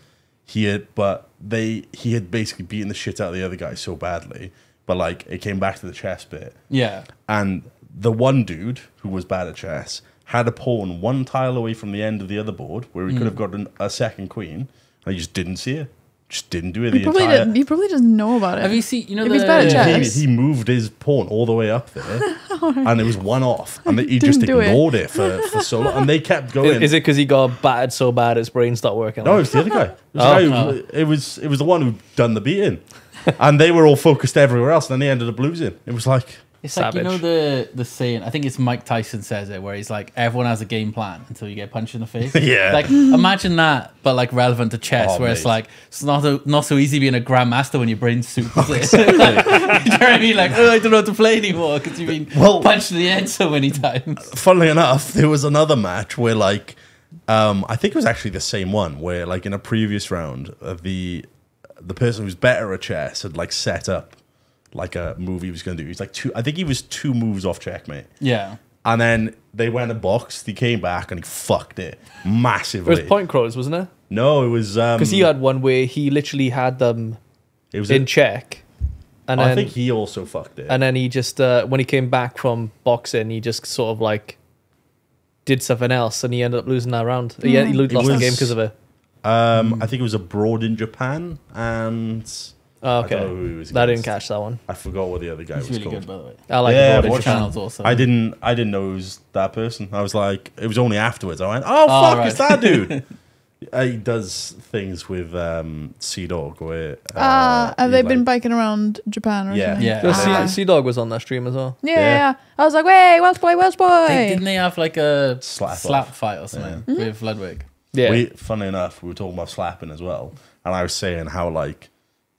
he had basically beaten the shit out of the other guy so badly, but like it came back to the chess bit. Yeah. And the one dude who was bad at chess had a pawn one tile away from the end of the other board where he could have gotten a second queen, and he just didn't see it. Just didn't do it. He probably doesn't know about it. Have you seen? You know, if he's bad at chess, he moved his pawn all the way up there, and it was one off, and he just ignored it for so long, and they kept going. Is it because he got battered so bad his brain stopped working? No, it was the other guy. It was the one who done the beating, and they were all focused everywhere else, and then they ended up losing. It was like. It's savage. Like, you know the saying, I think it's Mike Tyson says it, where he's like, everyone has a game plan until you get punched in the face. Yeah. Like, imagine that, but like relevant to chess, where it's like, it's not so easy being a grandmaster when your brain's super clear. You know what I mean? Like, I don't know how to play anymore because you've been punched in the head so many times. Funnily enough, there was another match where like, I think it was actually the same one, where like in a previous round, the person who's better at chess had like set up like a move he was going to do. He's like I think he was 2 moves off checkmate. Yeah. And then they went and boxed. He came back and he fucked it massively. It was point crows, wasn't it? No, it was because he had one where he literally had them in check. And I think he also fucked it. And then he just when he came back from boxing, he just sort of like did something else, and he ended up losing that round. He lost the game because of it. I think it was abroad in Japan, and oh, okay. I didn't catch that one. I forgot what the other guy was really called. Good, by the way. I like watch channels also. I didn't know it was that person. I was like, it was only afterwards. I went, oh fuck, right. It's that dude. He does things with Sea Dog where have they been biking around Japan or something? Yeah. Sea Dog was on that stream as well. Yeah. I was like, "Hey, Welsh boy, Welsh boy!" Didn't they have like a slap fight or something with Ludwig? Yeah. Funny enough, we were talking about slapping as well, and I was saying how like,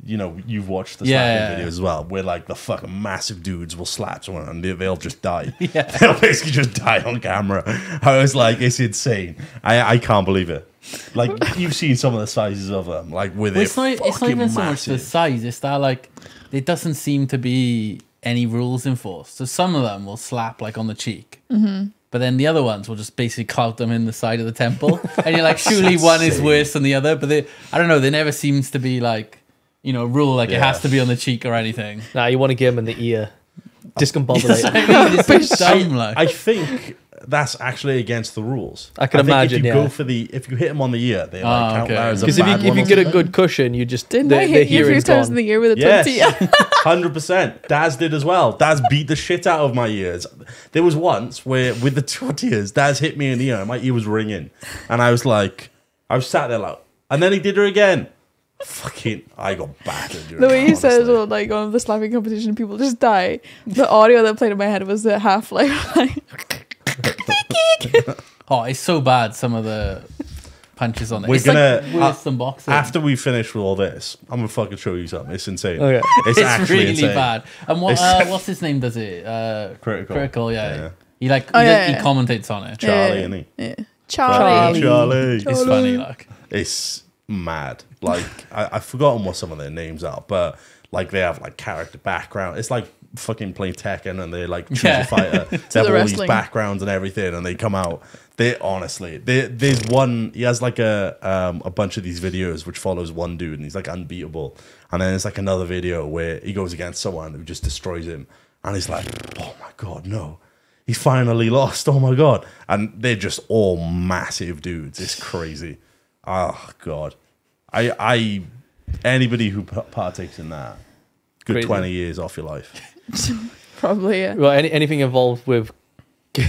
you know, you've watched the slapping videos as well, where like the fucking massive dudes will slap someone and they'll just die. They'll basically just die on camera. I was like, it's insane. I can't believe it. Like, you've seen some of the sizes of them, like with it's not even so much the size. It's that like there doesn't seem to be any rules enforced. So some of them will slap like on the cheek, but then the other ones will just basically clout them in the side of the temple, and you're like, surely one is worse than the other. But I don't know. There never seems to be like, you know, a rule like it has to be on the cheek or anything. Nah, you want to give him in the ear. Discombobulate. It's dumb, like. I think that's actually against the rules. I can imagine. If you go for if you hit them on the ear, they like count that as a because if you get a good cushion, you just didn't I hit you a few times in the ear with a tortilla? 100%. Daz did as well. Daz beat the shit out of my ears. There was once where with the tortillas, Daz hit me in the ear, and my ear was ringing, and I was sat there like, and then he did her again. Fucking, I got battered. The way you said it, well, like on the slapping competition, people just die. The audio that played in my head was the Half-Life. Oh, it's so bad. Some of the punches on it. We're gonna like worse than boxing. After we finish with all this, I'm gonna fucking show you something. It's insane. Okay. It's actually really insane. bad. And what's his name? Does it? Critical. Yeah. He commentates on it. Charlie, isn't he? Yeah. Charlie. It's funny, like. It's mad. Like I've forgotten what some of their names are, but like they have like character background. It's like fucking playing Tekken, and they like choose a fighter. They have all these backgrounds and everything, and they come out. There's one. He has like a bunch of these videos which follows one dude, and he's like unbeatable. And then there's like another video where he goes against someone who just destroys him, and he's like, "Oh my god, no." He finally lost. Oh my god. And they're just all massive dudes. It's crazy. Oh god. Anybody who partakes in that, good crazy. 20 years off your life. Probably, yeah. Well, anything involved with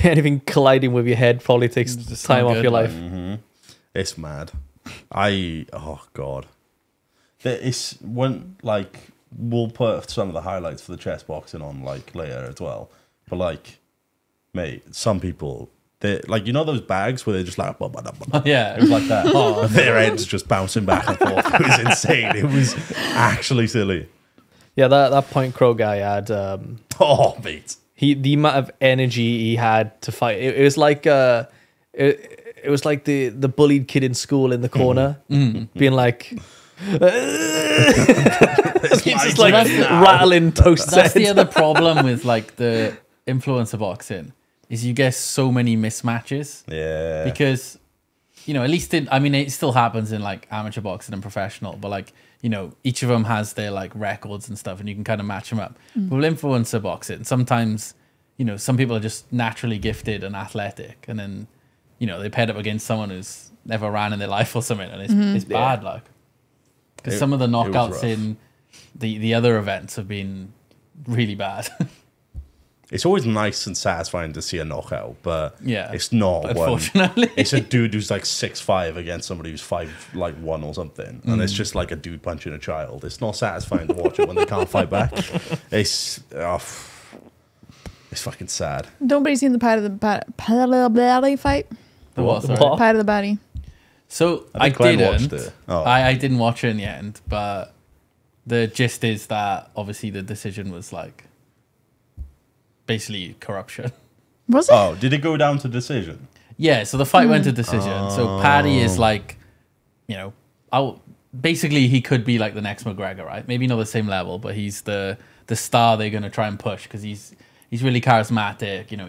anything colliding with your head probably takes time off your life. Mm-hmm. It's mad. Oh god. There is one, like, we'll put some of the highlights for the chess boxing on like later as well. But like, mate, some people, they like, you know those bags where they're just like, yeah, it was like that. Their heads just bouncing back and forth. It was insane. It was actually silly. Yeah, that Point Crow guy had. Mate. The amount of energy he had to fight. It was like it was like the bullied kid in school in the corner, being like. He's just like rattling toast. That's the other problem with like the influencer boxing. Is you get so many mismatches. Yeah. Because, you know, at least it still happens in like amateur boxing and professional, but like, you know, each of them has their like records and stuff, and you can kind of match them up. But with influencer boxing, sometimes, you know, some people are just naturally gifted and athletic, and then, you know, they paired up against someone who's never ran in their life or something, and it's bad, like. Because some of the knockouts in the other events have been really bad. It's always nice and satisfying to see a knockout, but it's not. Unfortunately, it's a dude who's like 6'5" against somebody who's 5'1" or something, and it's just like a dude punching a child. It's not satisfying to watch it when they can't fight back. It's fucking sad. Nobody seen the Pie of the Batty fight? The what? Pie of the Batty. So I didn't. I didn't watch it in the end, but the gist is that obviously the decision was like. Basically corruption. Was it? Oh, did it go down to decision? Yeah, so the fight went to decision. So Paddy is like, you know, basically he could be like the next McGregor, right? Maybe not the same level, but he's the star they're going to try and push because he's really charismatic. You know,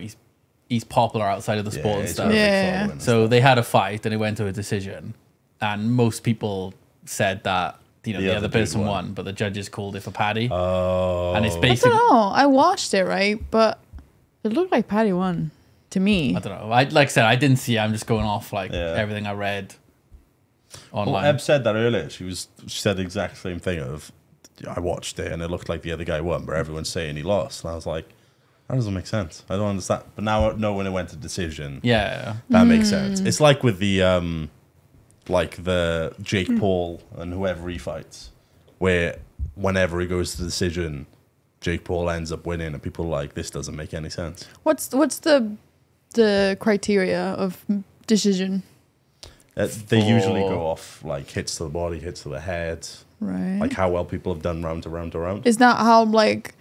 he's popular outside of the sport and stuff. Yeah. So they had a fight and it went to a decision, and most people said that. You know, the other person won, but the judges called it for Paddy. Oh. And it's basically... I don't know. I watched it, right? But it looked like Paddy won to me. I don't know. Like I said, I didn't see it. I'm just going off like everything I read online. Well, Ebbz said that earlier. She said the exact same thing of, I watched it and it looked like the other guy won, but everyone's saying he lost. And I was like, that doesn't make sense. I don't understand. But now I know when it went to decision. Yeah. That makes sense. It's like with the... like the Jake Paul and whoever he fights, where whenever he goes to the decision, Jake Paul ends up winning, and people are like, this doesn't make any sense. What's the criteria of decision? They usually go off like hits to the body, hits to the head, right? Like how well people have done round to round to round. Is that how like?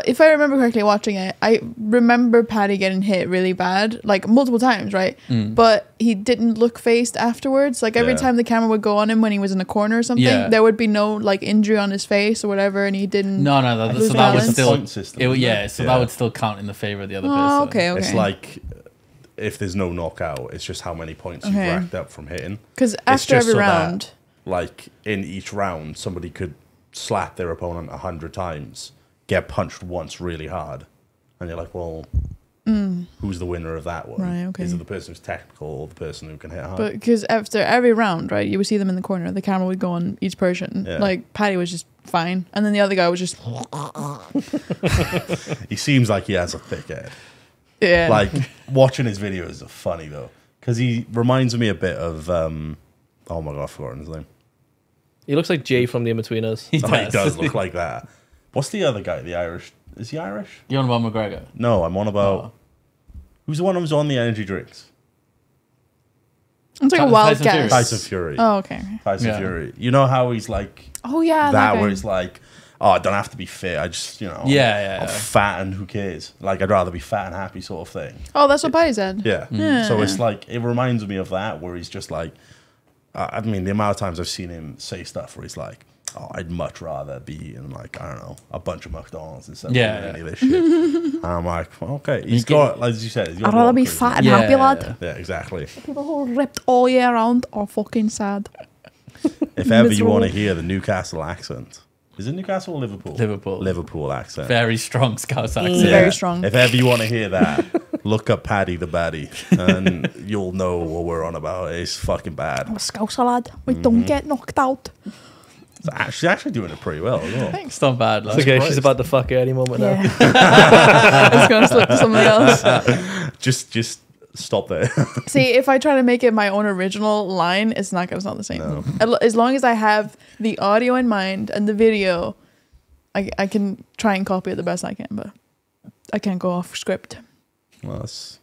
If I remember correctly watching it, I remember Paddy getting hit really bad, like multiple times, right? But he didn't look faced afterwards. Like every time the camera would go on him when he was in a corner or something, there would be no like injury on his face or whatever, and he didn't. No, so that was still point system, that would still count in the favor of the other person. Oh, okay. It's like if there's no knockout, it's just how many points you've racked up from hitting. Because after every round, like in each round, somebody could slap their opponent 100 times. Get punched once really hard, and you're like, well, who's the winner of that one? Right, okay. Is it the person who's technical or the person who can hit hard? But because after every round, right, you would see them in the corner, the camera would go on each person. Like Paddy was just fine, and then the other guy was just. He seems like he has a thick head. Yeah. Like watching his videos are funny though, because he reminds me a bit of oh my god, I've forgotten his name. He looks like Jay from the In-Betweeners. He does look like that. What's the other guy? The Irish? Is he Irish? You're on about McGregor? No, I'm on about... Who's the one who's on the energy drinks? It's like a wild guess. Tyson Fury. Oh, okay. Tyson Fury. You know how he's like... Oh, yeah. That where it's like, oh, I don't have to be fit. I just, I'm fat and who cares? Like, I'd rather be fat and happy sort of thing. Oh, that's what Paddy said. Yeah. So it's like, it reminds me of that where he's just like... I mean, the amount of times I've seen him say stuff where he's like, oh, I'd much rather be eating, like, I don't know, a bunch of McDonald's instead of any of this shit. And I'm like, well, okay. He's got, like you said, I'd rather be fat and happy, lad. Yeah, exactly. People who are ripped all year round are fucking sad. If ever you want to hear the Newcastle accent. Is it Newcastle or Liverpool? Liverpool accent. Very strong Scouse accent. Very strong. If ever you want to hear that, look up Paddy the Baddie, and you'll know what we're on about. It's fucking bad. I'm a Scouser lad. We don't get knocked out. She's actually doing it pretty well as well. Thanks, not bad. It's okay, she's about to fuck her any moment now. It's going to slip to something else. Just stop there. See, if I try to make it my own original line, it's not the same. No. As long as I have the audio in mind and the video, I can try and copy it the best I can, but I can't go off script. Well, this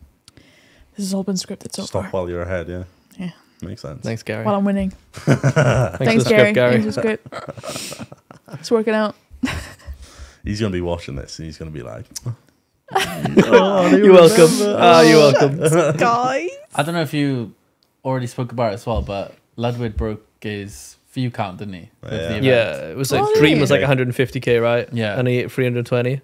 has all been scripted so far. Stop while you're ahead, yeah. Yeah. Makes sense. Thanks, Gary. While I'm winning. Thanks, Gary. Gary. Thanks for the script. It's working out. He's going to be watching this and he's going to be like... You're welcome. You're welcome. Guys. I don't know if you already spoke about it as well, but Ludwig broke his view count, didn't he? Yeah, it was like Dream was like 150k, right? Yeah. And he hit 320.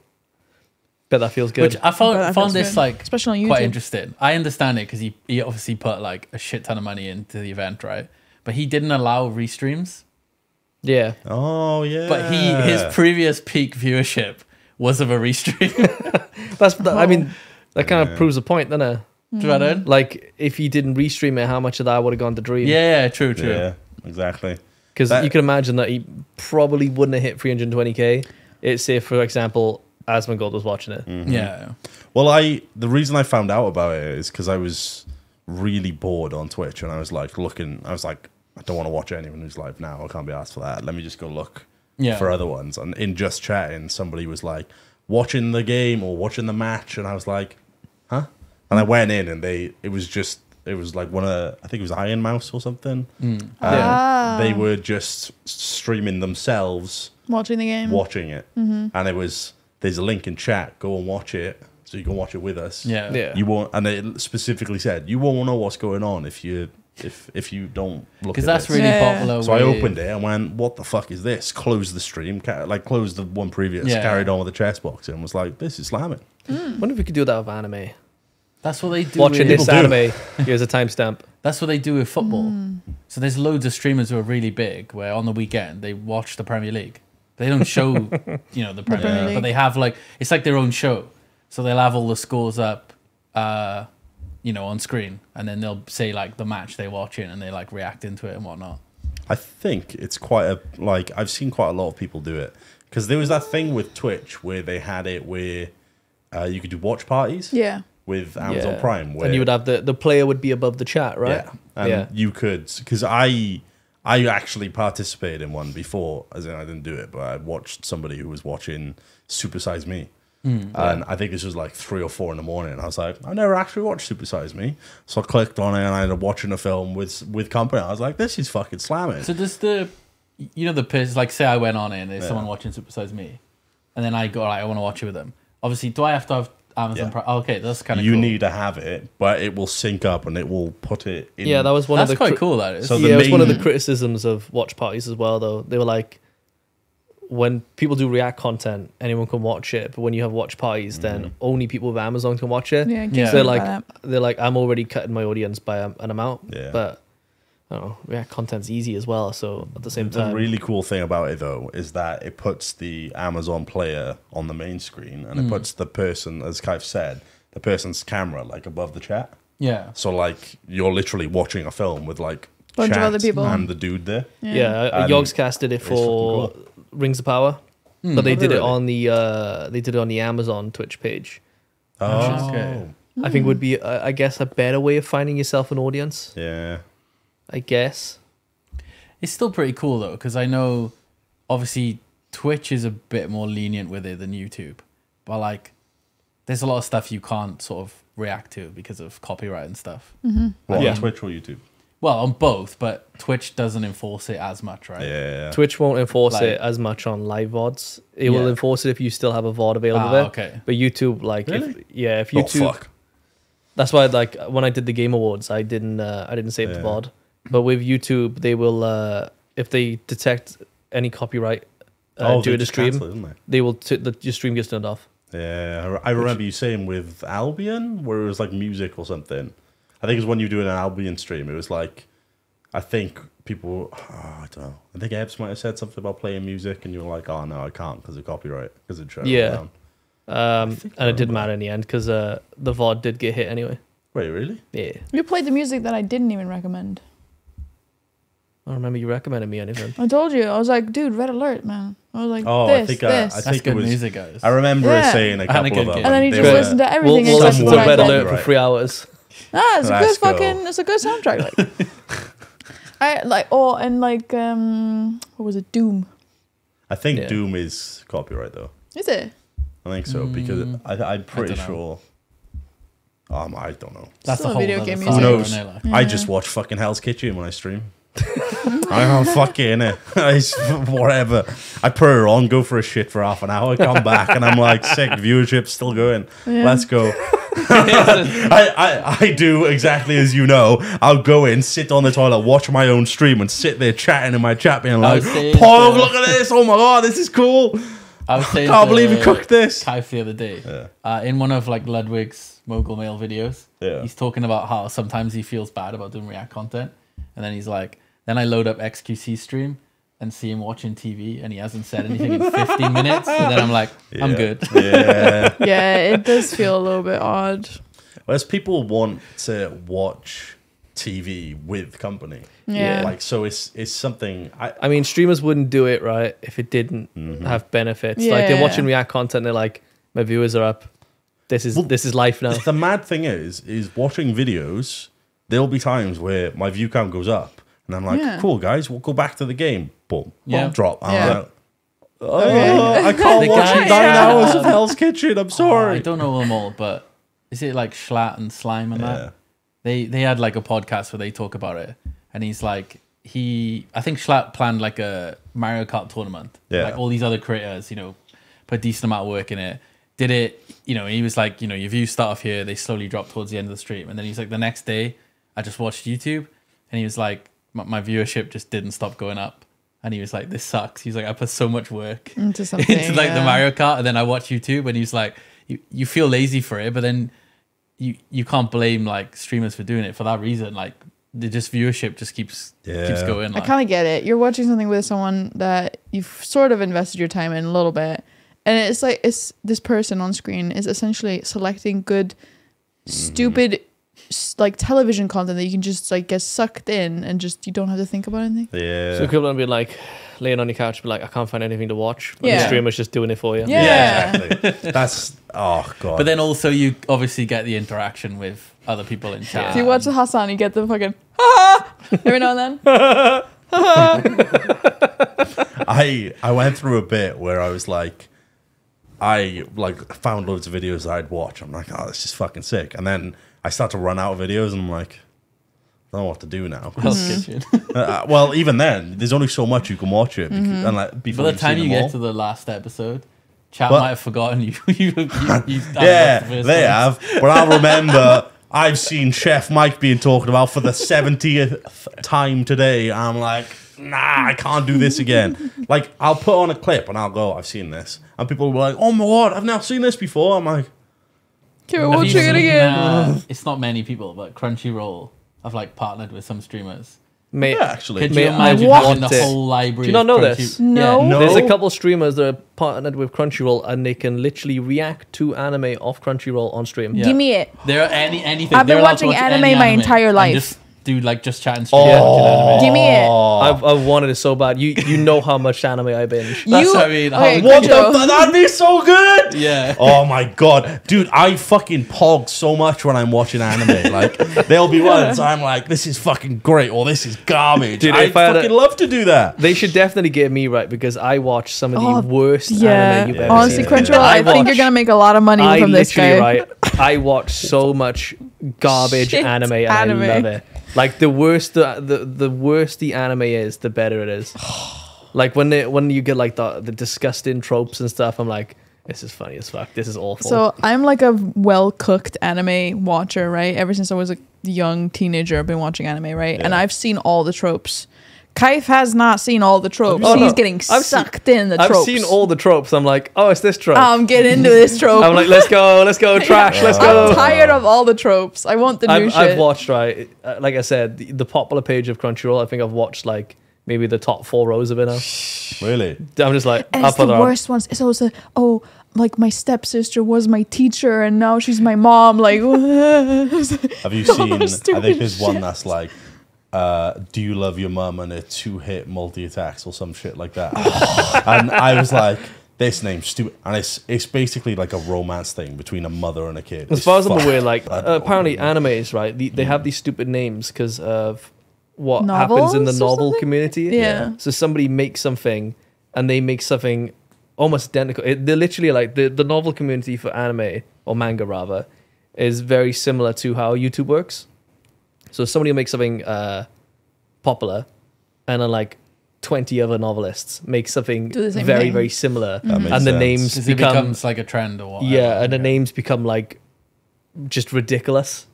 Bet that feels good. Which I found this like especially on YouTube. Quite interesting. I understand it because he obviously put like a shit ton of money into the event, right? But he didn't allow restreams. Yeah. Oh yeah. But his previous peak viewership was of a restream. I mean, that kind of proves a point, doesn't it? Do you know what I mean? Like, if he didn't restream it, how much of that would have gone to Dream? Yeah, true. Yeah, exactly. Because you can imagine that he probably wouldn't have hit 320k. It's say, for example, Asmongold was watching it. Mm-hmm. Yeah. Well, the reason I found out about it is because I was really bored on Twitch, and I was like I don't want to watch anyone who's live now. I can't be asked for that. Let me just go look for other ones. And in Just Chatting, somebody was like watching the game or watching the match, and I was like, huh? And I went in, and it was like one of, I think it was Iron Mouse or something. They were just streaming themselves watching the game, watching it, and there's a link in chat. Go and watch it, so you can watch it with us. Yeah. You won't, and it specifically said you won't know what's going on if you don't look. Because that's really popular. So I opened it and went, "What the fuck is this?" Closed the stream, closed the one previous, carried on with the chess box, and was like, "This is slamming." Wonder if we could do that with anime. That's what they do. Watching this anime, here's a timestamp. That's what they do with football. So there's loads of streamers who are really big, where on the weekend they watch the Premier League. They don't show, the Premier League, but they have it's like their own show. So they'll have all the scores up, on screen, and then they'll say like the match they're watching, and they like react into it and whatnot. I think it's quite I've seen quite a lot of people do it, because there was that thing with Twitch where they had it where you could do watch parties. Yeah. With Amazon Prime, where and you would have the player would be above the chat, right? And you could, because I actually participated in one before, as in I didn't do it, but I watched somebody who was watching Super Size Me. And I think this was like 3 or 4 in the morning. And I was like, I've never actually watched Super Size Me. So I clicked on it and I ended up watching a film with company. I was like, this is fucking slamming. So does the person, like say I went on it and there's someone watching Super Size Me and then I go, I want to watch it with them. Obviously, do I have to have Amazon Prime? Okay, that's kind of cool. You need to have it, but it will sync up and it will put it in. Yeah, that was one of the... That's quite cool, that is. So it was one of the criticisms of watch parties as well, though. They were like, when people do React content, anyone can watch it, but when you have watch parties, then only people with Amazon can watch it. Yeah. So they're like, I'm already cutting my audience by an amount. Yeah. But I don't know, React content's easy as well. So at the same time, the really cool thing about it though is that it puts the Amazon player on the main screen, and it puts the person, as Kaif said, the person's camera like above the chat. Yeah. So like you're literally watching a film with like bunch of other people and the dude there. Yeah, Yogscast did it for Rings of Power, but they did it on the Amazon Twitch page. Oh, okay. I think would be I guess a better way of finding yourself an audience. Yeah. I guess it's still pretty cool though, because I know obviously Twitch is a bit more lenient with it than YouTube, but like there's a lot of stuff you can't sort of react to because of copyright and stuff. What, on Twitch or YouTube? Well, on both, but Twitch doesn't enforce it as much, right? Yeah. Twitch won't enforce it as much on live VODs. It will enforce it if you still have a VOD available there. Okay. But YouTube, like, really? if YouTube, oh, fuck. That's why, like, when I did the Game Awards, I didn't save the VOD. But with YouTube, they will, if they detect any copyright during the stream, they will your stream gets turned off. Yeah, I remember you saying with Albion, where it was like music or something. I think it was when you were doing an Albion stream. It was like, I think people, I don't know. I think Ebbz might have said something about playing music, and you were like, oh no, I can't because of copyright, because it shut down. And it didn't matter in the end because the VOD did get hit anyway. Wait, really? Yeah. You played the music that I didn't even recommend. I don't remember you recommending me anything. I told you. I was like, dude, Red Alert, man. I was like, I think this. it good was music, guys. I remember it saying a couple of them. And then you just listen to everything. We'll listen to Red Alert for 3 hours. It's a good fucking. It's a good soundtrack. Like, what was it? Doom. I think Doom is copyright though. Is it? I think so because I'm pretty sure. I don't know. That's still a whole video game music. Who knows? Yeah. I just watch fucking Hell's Kitchen when I stream. I'm fucking whatever. I put it on, go for a shit for half an hour, come back, and I'm like, sick. Viewership's still going. Yeah. Let's go. I do exactly as you know. I'll go in, sit on the toilet, watch my own stream, and sit there chatting in my chat, being like, "Pog, look at this! Oh my god, this is cool! I can't believe you cooked this." Kaif the other day, in one of like Ludwig's Mogul Mail videos, he's talking about how sometimes he feels bad about doing React content, and then he's like, then I load up XQC stream and see him watching TV, and he hasn't said anything in 15 minutes, and then I'm like, I'm good. Yeah, it does feel a little bit odd. Whereas people want to watch TV with company. Yeah. Like, so it's something... I mean, streamers wouldn't do it, right, if it didn't have benefits. Like, they're watching React content, they're like, my viewers are up. This is life now. The mad thing is watching videos, there'll be times where my view count goes up, and I'm like, cool, guys, we'll go back to the game. Boom. Drop. I'm like, I can't watch 9 hours of Hell's Kitchen. I'm sorry. I don't know them all, but is it like Schlatt and Slime and that? They had like a podcast where they talk about it, and he's like, I think Schlatt planned like a Mario Kart tournament. Like all these other creators, put a decent amount of work in it. Did it, he was like, your views start off here, they slowly drop towards the end of the stream. And then he's like, the next day, I just watched YouTube, and he was like, my viewership just didn't stop going up. And he was like, this sucks. He's like, I put so much work into like the Mario Kart, and then I watch YouTube, and he's like, you feel lazy for it, but then you can't blame like streamers for doing it for that reason. Like, the viewership just keeps going. Like. I kind of get it. You're watching something with someone that you've sort of invested your time in a little bit. And it's like, this person on screen is essentially selecting good, stupid like television content that you can just like get sucked in and just you don't have to think about anything. Yeah. So equivalent being like laying on your couch, be like, I can't find anything to watch. But Yeah. the streamer's just doing it for you. Yeah. Exactly. That's oh god. But then also you obviously get the interaction with other people in chat. If you watch the Hassan, you get the fucking ha every now and then. I went through a bit where I was like, I like found loads of videos that I'd watch. I'm like, oh, this is fucking sick. And then I start to run out of videos, and I'm like, I don't know what to do now. Hell's Kitchen. Well, even then, there's only so much you can watch it. And like, before By the time you get to the last episode, chat might have forgotten you. Yeah, they have. But I'll remember. I've seen Chef Mike being talked about for the 70th time today. I'm like, nah, I can't do this again. Like, I'll put on a clip and I'll go, I've seen this. And people will be like, oh my god, I've never seen this before. I'm like, Okay, we're watching it again. It's not many people, but Crunchyroll have like partnered with some streamers. Mate, yeah, actually. Could you Mate, imagine I having the want it. whole library? Do you not know of this? No. No. There's a couple streamers that are partnered with Crunchyroll, and they can literally react to anime off Crunchyroll on stream. Yeah. Give me it. There are anything. I've been They're allowed to watching watch anime any my entire and life. Just do like just chat and stream. Yeah. Watching anime. Give me it. I've wanted it so bad. You know how much anime I binge. That's You- what I mean. okay, How- What the Crunchyroll. fuck? That'd be so good! yeah. Oh my god. Dude, I fucking pog so much when I'm watching anime. Like, there'll be ones I'm like, this is fucking great, or this is garbage. Dude, I if I had fucking a- love to do that. They should definitely get me right, because I watch some of the Oh, worst Yeah. anime you've ever Honestly, seen. Crunchyroll, I think you're gonna make a lot of money I from this literally, guy. right, I watch so much garbage Shit anime, and anime. I love it. Like, the worse the worse the anime is, the better it is. Like, when you get like the disgusting tropes and stuff, I'm like, this is funny as fuck. This is awful. So I'm like a well-cooked anime watcher, right? Ever since I was a young teenager, I've been watching anime, right? And I've seen all the tropes. Kaif has not seen all the tropes. Oh, no. He's getting sucked in the I've tropes. seen all the tropes. I'm like, oh, it's this trope. Get into this trope. I'm like, let's go, trash, let's go. I'm tired of all the tropes. I want the new shit. I've watched, right, like I said, the popular page of Crunchyroll, I think I've watched like maybe the top 4 rows of it now. Really? I'm just like, And it's the worst ones. It's always like my stepsister was my teacher and now she's my mom. Like, Have you seen? I stupid think there's one shit. that's like, "Do you love your mum?" and a 2-hit multi-attacks or some shit like that. And I was like, "This name's stupid," and it's basically like a romance thing between a mother and a kid. As It's far as I'm fucked. aware, like I don't know. apparently animes, right? They have these stupid names because of what happens in the Novels or novel something? community. Yeah. So somebody makes something, and they make something almost identical. They're literally like the novel community for anime or manga rather is very similar to how YouTube works. So somebody will make something popular, and then like 20 other novelists make something Do the same very thing. very similar, That makes and the sense. names Because it become becomes like a trend or whatever. yeah, and the names become like just ridiculous.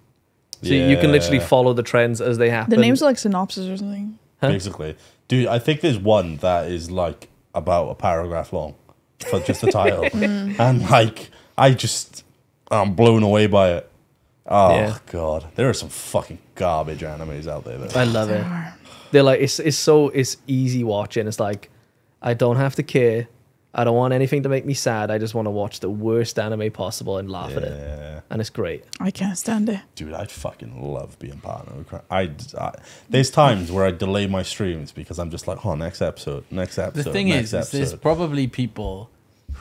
So you can literally Yeah. follow the trends as they happen. The names are like synopsis or something. Huh? Basically, dude, I think there's one that is like about a paragraph long for just the title, and like I'm blown away by it. Oh Yeah. god, there are some fucking garbage animes out there. Though. I love it. They're like it's easy watching. It's like I don't have to care. I don't want anything to make me sad. I just want to watch the worst anime possible and laugh at it, Yeah, and it's great. I can't stand it. dude, I'd fucking love being partnered with. There's times where I delay my streams because I'm just like, oh, next episode. The thing next is there's probably people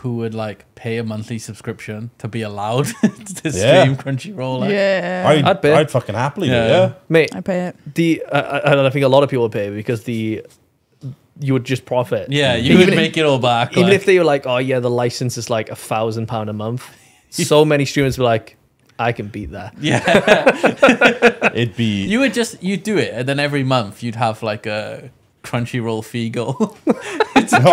who would like pay a monthly subscription to be allowed to stream Crunchyroll. Like. Yeah. I'd pay. I'd fucking happily do Yeah. it. Yeah. Mate, I pay it. I think a lot of people would pay because you would just profit. Yeah, you Even would if- make it all back. Even like- if they were like, oh yeah, the license is like £1,000 a month. So many streamers were like, I can beat that. yeah, It'd be. you'd do it, and then every month you'd have like a Crunchyroll fee goal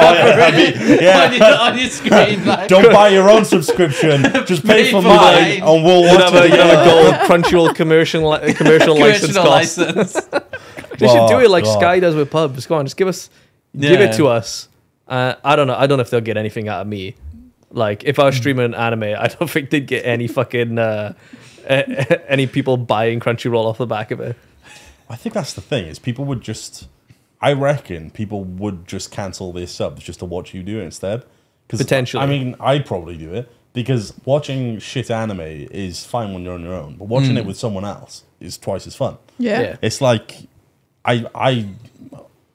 on your screen. Like, Don't buy your own subscription. Just pay for mine, mine. and we'll You'd watch have it. a gold Crunchyroll commercial license commercial cost. license. They should do it like God. Sky does with pubs. Go on, just give it to us. I don't know. I don't know if they'll get anything out of me. Like if I was streaming an anime, I don't think they'd get any fucking any people buying Crunchyroll off the back of it. I think that's the thing is people would just. I reckon people would just cancel their subs just to watch you do it instead. 'Cause, Potentially. I mean, I'd probably do it, Because watching shit anime is fine when you're on your own, but watching it with someone else is twice as fun. Yeah. It's like I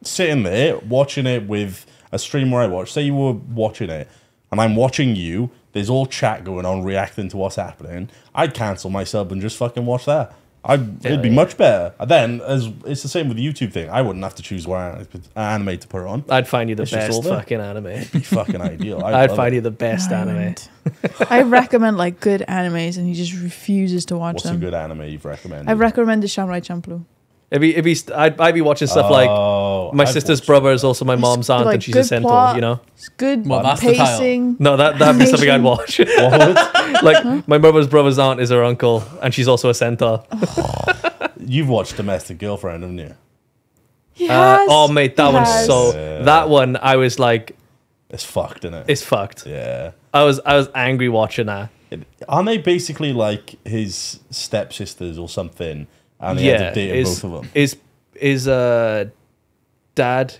sitting there watching it with a streamer I watch. Say you were watching it, and I'm watching you. There's all chat going on, reacting to what's happening. I'd cancel my sub and just fucking watch that. It'd be much better. Then, as it's the same with the YouTube thing, I wouldn't have to choose what anime to put on. I'd find you the best fucking anime. It'd be fucking ideal. I'd find you the best anime. I recommend like good animes, and he just refuses to watch them. What's a good anime you've recommended? I recommended Samurai Champloo. I'd be watching stuff like my sister's brother is also my mom's aunt, like, and she's a centaur. plot. You know, It's good that's pacing. no, that'd be something I'd watch. Like my brother's aunt is her uncle, and she's also a centaur. You've watched Domestic Girlfriend, haven't you? Yes, oh mate, that one's so. That one I was like, it's fucked, isn't it? it's fucked. Yeah. I was angry watching that. Aren't they basically like his stepsisters or something? And he had to date both of them. His dad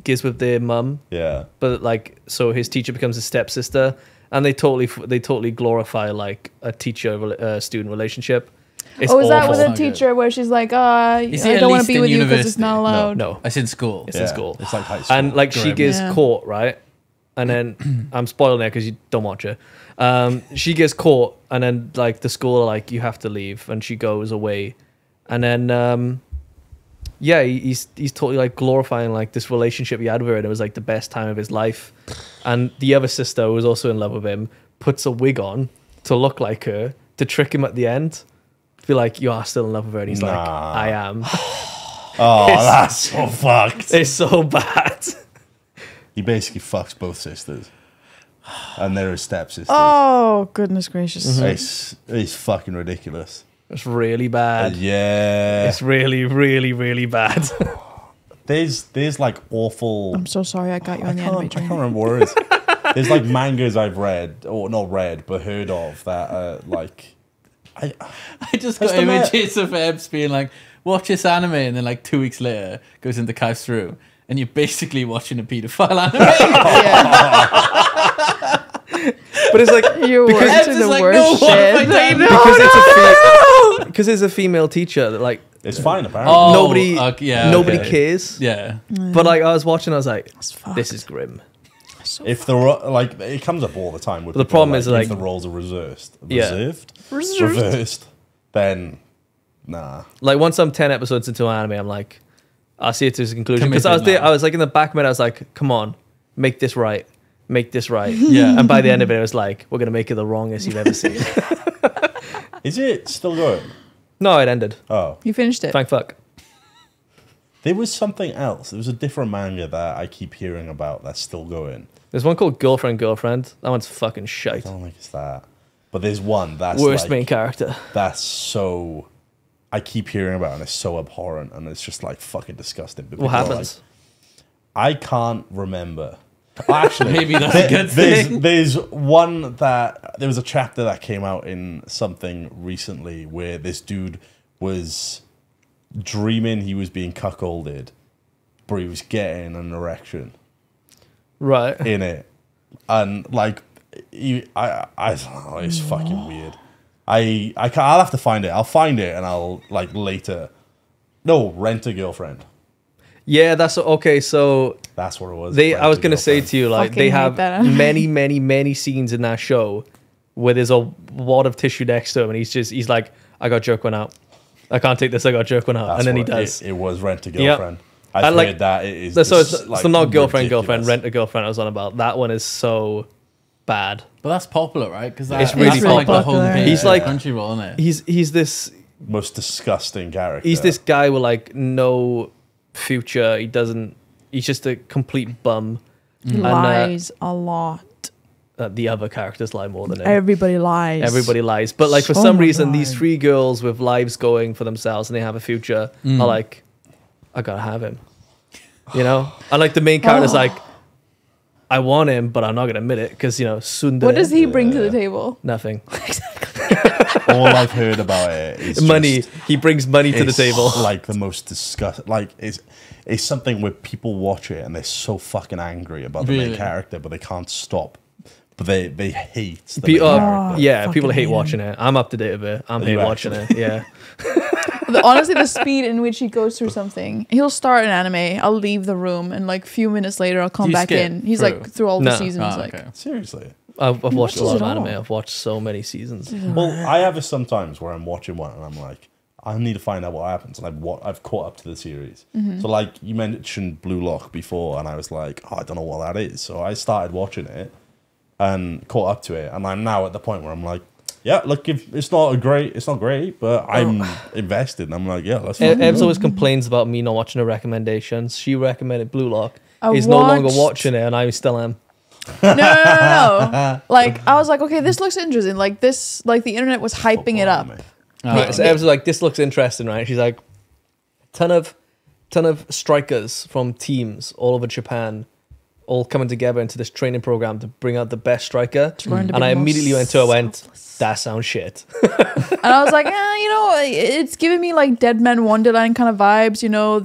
gets with their mum. Yeah. But like, so his teacher becomes his stepsister, and they totally glorify like a teacher student relationship. It's is that with awful. a teacher where she's like, I don't want to be with you because it's not allowed? No, it's in school. It's in school. It's like high school. And like she gets caught, right? And then I'm spoiling it because you don't watch it. She gets caught, and then like the school are like, you have to leave, and she goes away. And then, he's totally like glorifying like this relationship he had with her, and it was like the best time of his life. And the other sister, who was also in love with him, puts a wig on to look like her to trick him at the end. To be like, you are still in love with her, and he's like, I am. That's so fucked. It's so bad. He basically fucks both sisters, and they're his stepsisters. Oh goodness gracious! It's fucking ridiculous. It's really bad. Yeah. It's really, really, really bad. There's like awful. I'm so sorry I got you on the anime I train. can't remember what it is. There's like mangas I've read, or not read, but heard of that like. I just got images of Ebbz being like, watch this anime, and then like 2 weeks later goes into Kaif's room, and you're basically watching a paedophile anime. But it's like because it's the like, worst no, shit. Because it's a female teacher that like it's fine apparently. Nobody cares. Yeah. But like I was watching, I was like, this is grim. If the like it comes up all the time. With the problem is if the roles are reversed, then nah. Like once I'm 10 episodes into an anime, I'm like, I'll see it to its conclusion. Because I was like in the back of my head, I was like, come on, make this right. Yeah. And by the end of it, it was like, we're gonna make it the wrongest you've ever seen. Is it still going? No, it ended. Oh, You finished it. Thank fuck. there was something else. There was a different manga that I keep hearing about that's still going. There's one called Girlfriend. That one's fucking I shite. don't think it's that. But there's one that's Worst like, main character. That's so. I keep hearing about it, and it's so abhorrent, and it's just like fucking disgusting. But What people are happens? like, I can't remember. Actually, Maybe that's a good thing. There's one that there was a chapter that came out in something recently where this dude was dreaming he was being cuckolded, but he was getting an erection Right. in it, and like I don't know, it's fucking weird. I'll have to find it. I'll find it and I'll like later. No, Rent a Girlfriend. Yeah, that's okay. So That's what it was. I was gonna say to you, like Fucking they hate have that anime. many scenes in that show where there's a wad of tissue next to him, and he's like, I got jerk one out. I can't take this. I got jerk one out, and then he does. It was Rent a Girlfriend. Yep. I've like, heard that it is. So it's like, not girlfriend, ridiculous. Rent a Girlfriend. I was on about that one is so bad. But that's popular, right? Because It's really like the popular. homepage. He's like Crunchyroll, isn't it? He's this Most disgusting character. He's this guy with like no future. He's just a complete bum. He lies a lot. The other characters lie more than him. Everybody lies. Everybody lies. But like for So some much reason, lying. these three girls with lives going for themselves and they have a future are like, I gotta have him. You know? And like the main character's like, I want him, but I'm not gonna admit it because Sundar. What does he bring to the table? Nothing. All I've heard about it is Money. just- He brings money to the it's table. Like the most disgust. Like it's something where people watch it and they're so fucking angry about the main Really? character, but they can't stop but they hate the Pe- main character. yeah, people fucking hate hate watching it. I'm up to date with it. I'm hate watching it. Yeah. Honestly, the speed in which he goes through something, he'll start an anime, I'll leave the room, and like a few minutes later, I'll come back in. He's like through all the No. seasons. Oh, Like, okay. Seriously. I've watched a lot of it anime. all. I've watched so many seasons. Well, I have this sometimes where I'm watching one and I'm like, I need to find out what happens, and I've caught up to the series. So like you mentioned Blue Lock before, and I was like, oh, I don't know what that is. So I started watching it and caught up to it, and I'm now at the point where I'm like, yeah, look, if it's not great, but I'm invested, and I'm like, yeah, let's. Ebbz always complains about me not watching her recommendations. She recommended Blue Lock. I He's no longer watched- watching it, and I still am. no. Like, I was like, okay, this looks interesting. Like this, like the internet was hyping it up. Right, so Ebbz was like, this looks interesting, right? She's like, ton of strikers from teams all over Japan, all coming together into this training program to bring out the best striker. learn to And be I more immediately went to her, went, that sounds shit. And I was like, you know, it's giving me like Dead Man Wonderland kind of vibes, you know,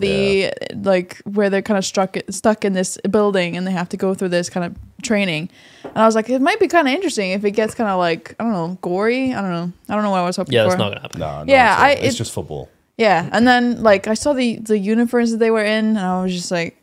like where they're kind of stuck in this building and they have to go through this kind of training. And I was like, it might be kind of interesting if it gets kind of like, I don't know, gory. I don't know what I was hoping Yeah, for. that's not gonna happen. No, Yeah, it's just football. Yeah, and then like I saw the uniforms that they were in, and I was just like,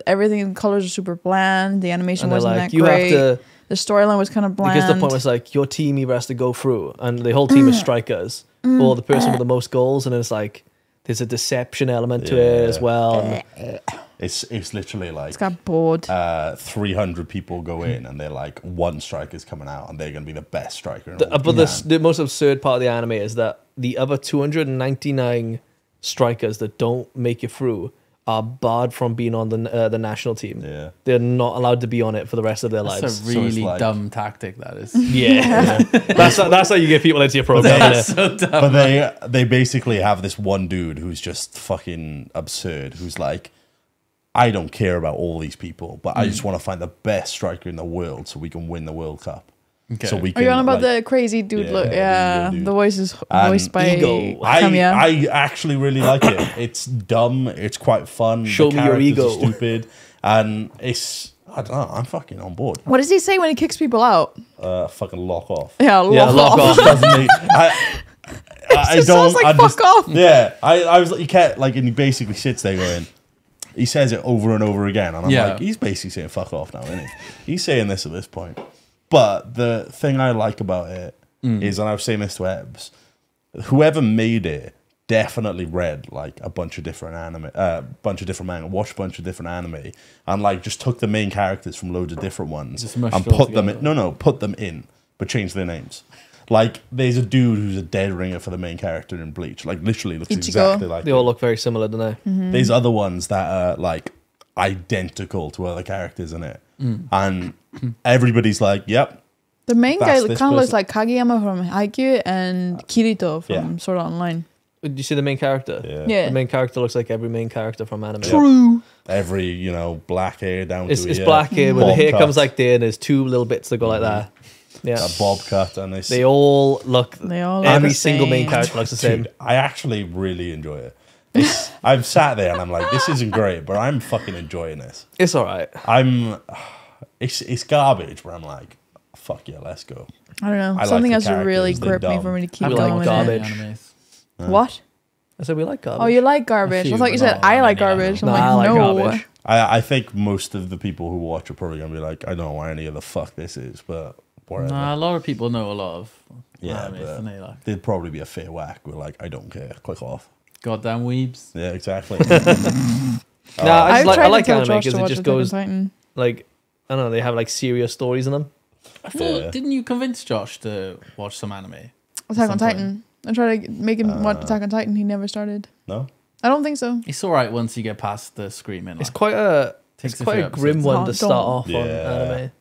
everything, the colors are super bland. The animation And they're wasn't like, that you great. have to, The storyline was kind of bland. because the point was like, your team either has to go through, and the whole team is strikers, or the person with the most goals, and it's like, there's a deception element to it as well. And It's literally like It's got bored. 300 people go in, and they're like, one striker's coming out, and they're going to be the best striker. In but the most absurd part of the anime is that the other 299 strikers that don't make it through are barred from being on the national team. Yeah. They're not allowed to be on it for the rest of their lives. That's a really So it's like- dumb tactic, that is. Yeah. That's how you get people into your program. That's innit? so dumb. But they basically have this one dude who's just fucking absurd, who's like, I don't care about all these people, but I just want to find the best striker in the world so we can win the World Cup. Okay. So we Are can, you on about like, the crazy dude Yeah, look? the Yeah, ego dude. the voice is And voiced by ego. Kamiya. I actually really like it. It's dumb. It's quite fun. Show the me your characters ego. are stupid, and it's I don't know. I'm fucking on board. What does he say when he kicks people out? Fucking lock off. Yeah, lock off. Doesn't he? I Just don't. sounds like I fuck off. Yeah, I was like, you can't like, and he basically sits there going. He says it over and over again, and I'm like, he's basically saying "fuck off" now, isn't he? He's saying this at this point. But the thing I like about it is, and I was saying this to Ebbz, whoever made it definitely read like a bunch of different manga, watched a bunch of different anime, and like just took the main characters from loads of different ones Just mushed and it all put them in. together. No, put them in, but change their names. Like, there's a dude who's a dead ringer for the main character in Bleach. Like, literally looks Ichigo. exactly like They all look very similar, don't they? There's other ones that are like identical to other characters in it, and everybody's like, "Yep, The main That's guy this kind of looks person. like Kageyama from Haikyuu and Kirito from Yeah. Sword Art Online. Did you see the main character? Yeah. The main character looks like every main character from anime. True. every black hair down It's to it's a black hair, where the bob hair cut, comes like there, and there's two little bits that go like that. Yeah. a bob cut, and it's They all look. They all look Every the single main same. character looks the same. Dude, I actually really enjoy it. I've sat there and I'm like, this isn't great, but I'm fucking enjoying this. It's all right. It's garbage, but I'm like, fuck yeah, let's go. I don't know. I like Something the has to really characters, they're grip me dumb. for me to keep We going like with garbage. it. Animes. What? I said we like garbage. Oh, you like garbage. A I few, thought you but said not I that like many, garbage. I'm No, like, I like no. garbage. I think most of the people who watch are probably gonna be like, I don't know why any of the fuck this is, but whatever. Nah, a lot of people know a lot of Yeah, animes, but and they like there'd probably be a fair whack. We're like, I don't care, click off. goddamn weebs. Yeah, exactly. No, I I've tried like to tell anime Josh because to it watch just Attack on goes Titan. like, I don't know. They have like serious stories in them. I thought, Yeah. didn't you convince Josh to watch some anime? Attack on some Titan. I tried to make him watch Attack on Titan. He never started. No, I don't think so. It's all right once you get past the screaming. It's Like, quite a Takes it's a quite few a grim episodes. one Oh, to start don't. off on Yeah. anime.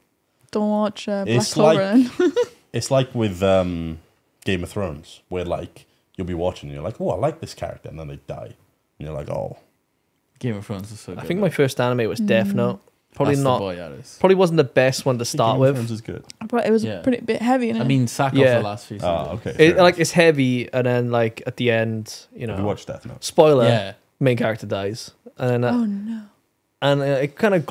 Don't watch Black It's Clover. like- then. it's like with Game of Thrones, where like you'll be watching, and you're like, oh, I like this character, and then they die, and you're like, oh, Game of Thrones is so good. I think my first anime was Death Note. Probably That's the not. boy, that is. Probably wasn't the best one to start Game of with. Thrones is good. But it was Yeah. pretty bit heavy. Innit? I mean, sack off Yeah. the last few Oh, seasons. okay. It, like it's heavy, and then like at the end, Have you watched Death Note? spoiler, Yeah. main character dies, and then oh no. And it kind of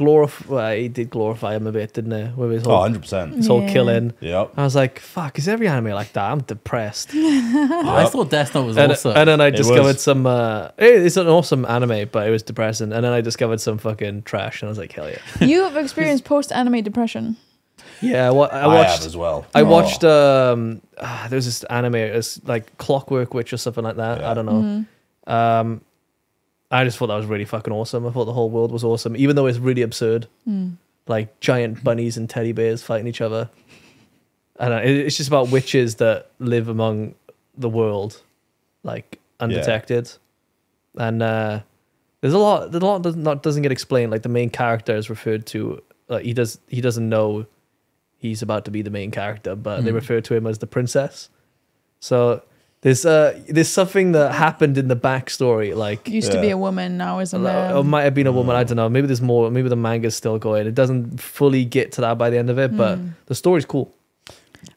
it did glorify him a bit, didn't it? With his whole, 100%. His whole killing. Yep. I was like, fuck, is every anime like that? I'm depressed. I thought Death Note was awesome. And then I discovered some, it's an awesome anime, but it was depressing. And then I discovered some fucking trash, and I was like, hell yeah. You have experienced post-anime depression. I Yeah, I watched have as well. I watched, there's this anime, it's like Clockwork Witch or something like that. Yeah. I don't know. I just thought that was really fucking awesome. I thought the whole world was awesome, even though it's really absurd. Like giant bunnies and teddy bears fighting each other. And it's just about witches that live among the world, like undetected. Yeah. And there's a lot that doesn't get explained. Like the main character is referred to, he doesn't know he's about to be the main character, but they refer to him as the princess. So there's something that happened in the backstory, like Used to be a woman, now is a man. Or might have been a woman. I don't know. Maybe there's more. Maybe the manga's still going. It doesn't fully get to that by the end of it, but the story's cool.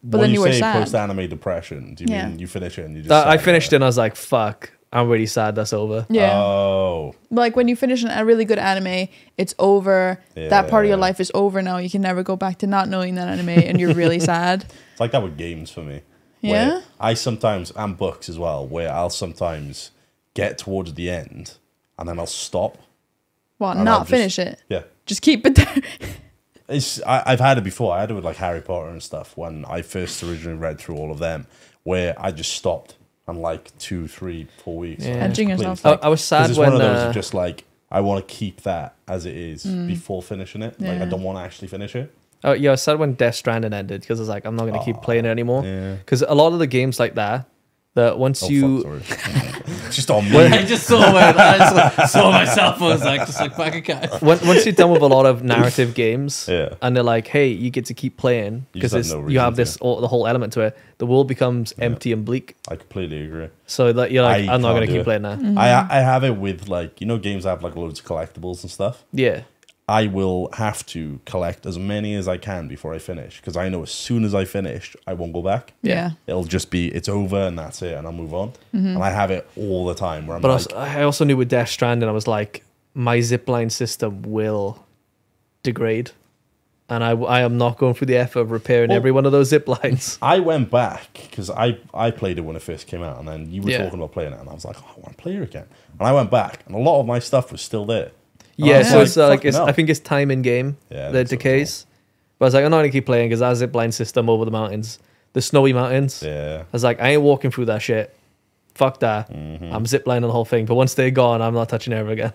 But when then you were say sad. post-anime depression, do you mean you finish it and you just? I finished it and I was like, "Fuck, I'm really sad. That's over." Yeah. Oh. Like when you finish a really good anime, it's over. Yeah. That part of your life is over now. You can never go back to not knowing that anime, and you're really sad. It's like that with games for me. Yeah. I sometimes, and books as well, where I'll sometimes get towards the end and then I'll stop. Well, And not finish it. Yeah. Just keep it there. I've had it before. I had it with like Harry Potter and stuff when I first originally read through all of them, where I just stopped and like 2, 3, 4 weeks. Yeah. Edging yourself. I was sad it's when one of those just like I want to keep that as it is Mm. before finishing it. Like I don't want to actually finish it. I was sad when Death Stranding ended because I was like, I'm not going to keep playing it anymore. Yeah. Because a lot of the games like that once you... Fuck, sorry. Just on me. I just saw myself. I was like, just like back again. Once you're done with a lot of narrative games, Yeah. and they're like, "Hey, you get to keep playing You just because have no you have reason this the whole element to it." The world becomes empty and bleak. I completely agree. So that you're like, I "I'm not can't going to do keep it. playing that." Mm-hmm. I have it with like, games that have like loads of collectibles and stuff. Yeah, I will have to collect as many as I can before I finish because I know as soon as I finish, I won't go back. Yeah. It'll just be, it's over and that's it, and I'll move on. And I have it all the time where I'm but like, I also knew with Death Stranding, I was like, my zipline system will degrade, and I am not going through the effort of repairing every one of those zip lines. I went back because I played it when it first came out, and then you were Yeah. talking about playing it, and I was like, oh, I want to play it again. And I went back, and a lot of my stuff was still there. And I Yeah, was so it's like fucking hell. I think it's time in game Yeah, I that think so as decays. But I was like, I'm not gonna keep playing because that zipline system over the mountains, the snowy mountains. Yeah. I was like, I ain't walking through that shit. Fuck that. I'm ziplining the whole thing. But once they're gone, I'm not touching it ever again.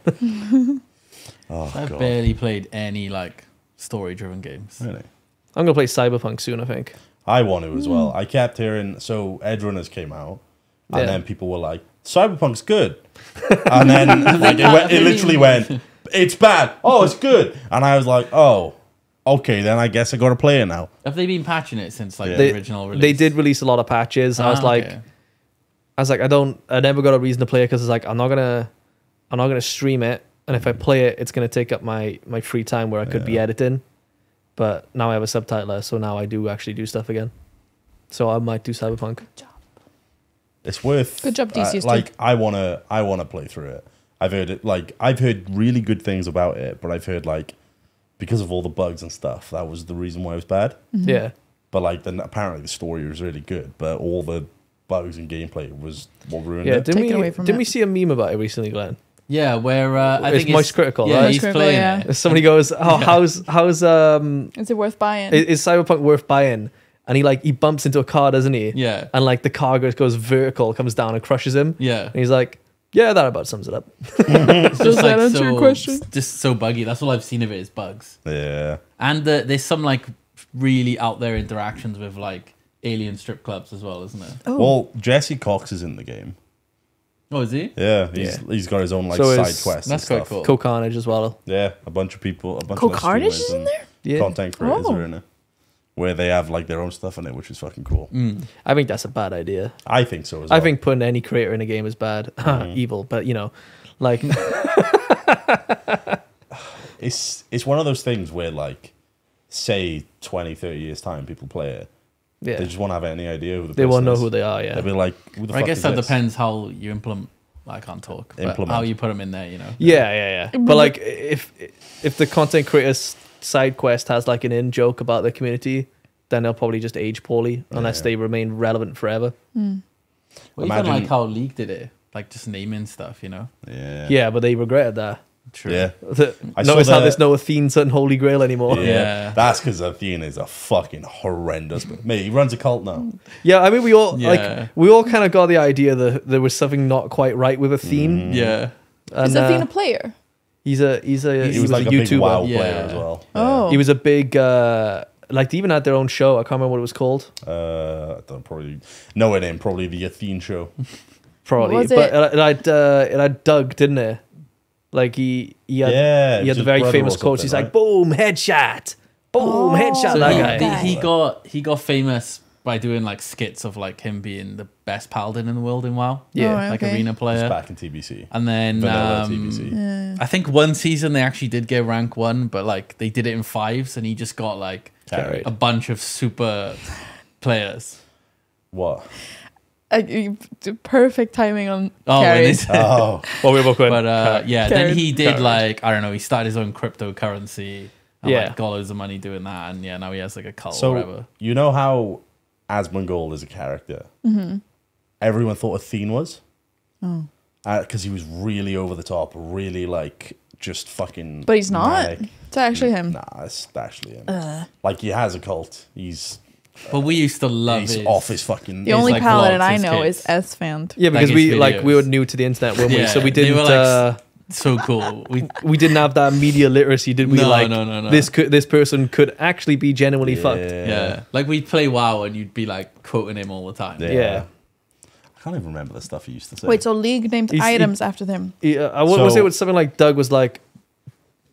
Oh, I've God. barely played any like story-driven games. Really? I'm gonna play Cyberpunk soon, I think. I want to as well. I kept hearing, so Edrunners came out, and Yeah. then people were like, Cyberpunk's good. And then like, it literally went, it's bad. Oh, it's good. And I was like, oh, okay, then I guess I got to play it now. Have they been patching it since like Yeah. the original release? They did release a lot of patches. I was like, okay. I never got a reason to play it because it's like I'm not gonna stream it, and if I play it, it's gonna take up my free time where I could be editing. But now I have a subtitler, so now I do actually do stuff again. So I might do Cyberpunk. It's worth. Good job, DC's like I wanna play through it. I've heard really good things about it, but I've heard like because of all the bugs and stuff, that was the reason why it was bad. Yeah. But like then apparently the story was really good, but all the bugs and gameplay was what ruined Yeah, it. Take it away from didn't it. we see a meme about it recently, Glenn? Yeah, where I It's think Moist Critical, yeah, right? he's Moist Critical, playing yeah. it. Somebody goes, "Oh, how's Is it worth buying? is Cyberpunk worth buying?" And he bumps into a car, doesn't he? Yeah. And like the car goes vertical, comes down and crushes him. Yeah. And he's like, "Yeah, that about sums it up." It's Does just, that answer your question? Just so buggy. That's all I've seen of it is bugs. Yeah. And there's some like really out there interactions with like alien strip clubs as well, isn't it? Oh. Well, Jesse Cox is in the game. Oh, is he? Yeah, he's got his own like So side is- quests. That's and quite stuff. cool. Co-Carnage as well. Yeah, a bunch of people, a bunch Cool of Carnage streamers is in and there? Yeah. content creators Oh. are in it, where they have like their own stuff in it, which is fucking cool. I think that's a bad idea. I think so as well. I think putting any creator in a game is bad. Evil, but like it's one of those things where like, say 20, 30 years time, people play it. yeah. They just won't have any idea who the They person won't know is. who they are, yeah. They'll be like, who the I fuck guess is that this? depends how you implement I can't talk. But Implement. how you put them in there, you know? Yeah. But like, if the content creator's side quest has like an in joke about the community, then they'll probably just age poorly unless they remain relevant forever. Well, even like how League did it, like just naming stuff, you know? Yeah, but they regretted that. True. Yeah. Notice how there's no Athene's and Holy Grail anymore. Yeah. That's because Athene is a fucking horrendous. Mate, he runs a cult now. Yeah, I mean, we all kind of got the idea that there was something not quite right with Athene. Yeah. And, is Athene a player? He was like a big YouTuber. WoW player as well. Oh. He was a big like they even had their own show. I can't remember what it was called. I don't probably know it name. Probably the Athene show. Probably, Was but it had Doug, didn't it? Like he had the very famous quotes. He's like, "Boom, headshot, boom, headshot." So that guy. He got famous by doing like skits of like him being the best paladin in the world in WoW. Yeah, like arena player. Just back in TBC. And then Vanilla TBC. I think one season they actually did get rank 1, but like they did it in 5s, and he just got like Carried. a bunch of super players. What? Perfect timing on carries. Oh, well, we were both going. But yeah, then Carried. he did like, I don't know, he started his own cryptocurrency. And like got loads of money doing that, and now he has like a cult or whatever. You know how Asmongold is a character? Everyone thought Athene was. Oh. Because he was really over the top, really like just fucking. But he's not. manic. It's actually him. Nah, it's actually him. Like he has a cult. But we used to love he's off his fucking. The only like paladin vlogs, I his know kids. is S-Fand. Yeah, because like we were new to the internet, weren't we? Yeah, So we they didn't. were, like, so cool. We didn't have that media literacy, did we? No. This person could actually be genuinely fucked. Yeah. Like we'd play WoW and you'd be like quoting him all the time. Yeah. I can't even remember the stuff he used to say. Wait, so League named items after them? I was it with something like Doug was like,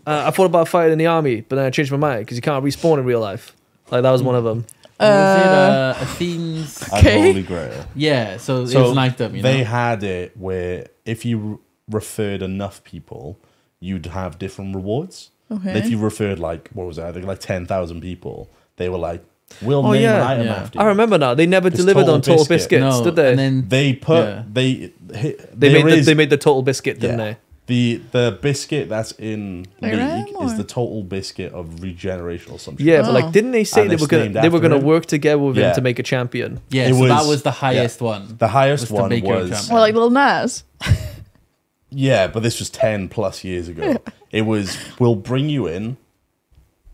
I thought about fighting in the army, but then I changed my mind because you can't respawn in real life. Like that was one of them. Was it Athene's Holy Grail? Yeah, so it was like them, They had it where if you referred enough people, you'd have different rewards. Okay. And if you referred like, what was it? I think like 10,000 people, they were like, we'll name an item after you. I remember now. They never delivered on Total Biscuits, did they? And then they put they made the Total Biscuit, didn't they? The biscuit that's in Like League that, is or? the Total Biscuit of regeneration or something. Yeah, but like, didn't they say And they it's were gonna named they were after gonna him? work together with him Yeah. to make a champion? yeah, It so was- that was the highest one. The highest Was to one make your was champion. Well, like Lil Nas. yeah, but this was 10 plus years ago. It was, we'll bring you in,